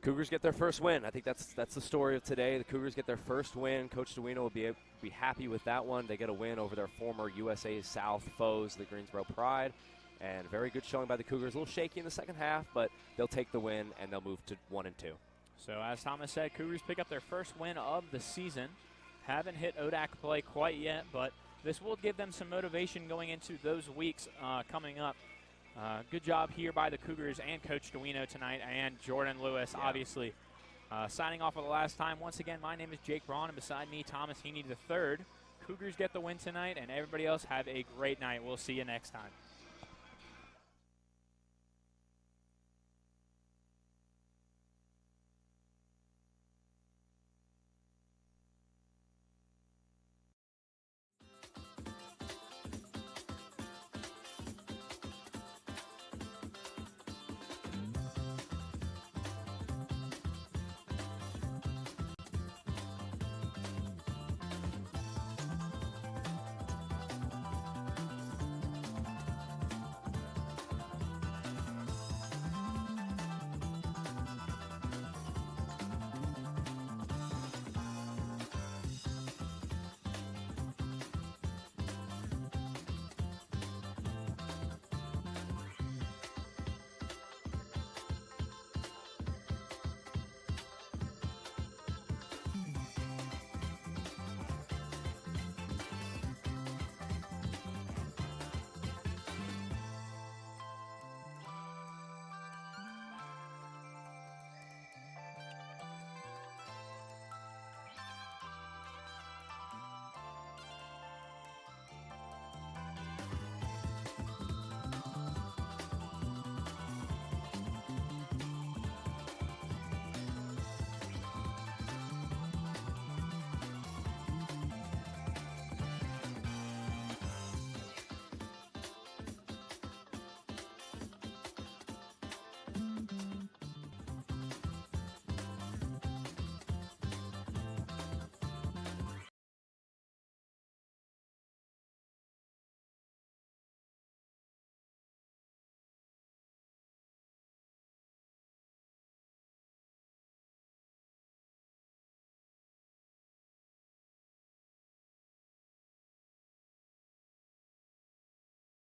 Speaker 6: Cougars get their first win. I think that's the story of today. The Cougars get their first win. Coach Duino will be happy with that one. They get a win over their former USA South foes, the Greensboro Pride. And very good showing by the Cougars. A little shaky in the second half, but they'll take the win and they'll move to 1-2.
Speaker 2: So as Thomas said, Cougars pick up their first win of the season. Haven't hit ODAC play quite yet, but this will give them some motivation going into those weeks coming up. Good job here by the Cougars and Coach Duino tonight, and Jordan Lewis, obviously. Signing off for the last time, once again, my name is Jake Braun, and beside me, Thomas Heaney III. Cougars get the win tonight, and everybody else have a great night. We'll see you next time.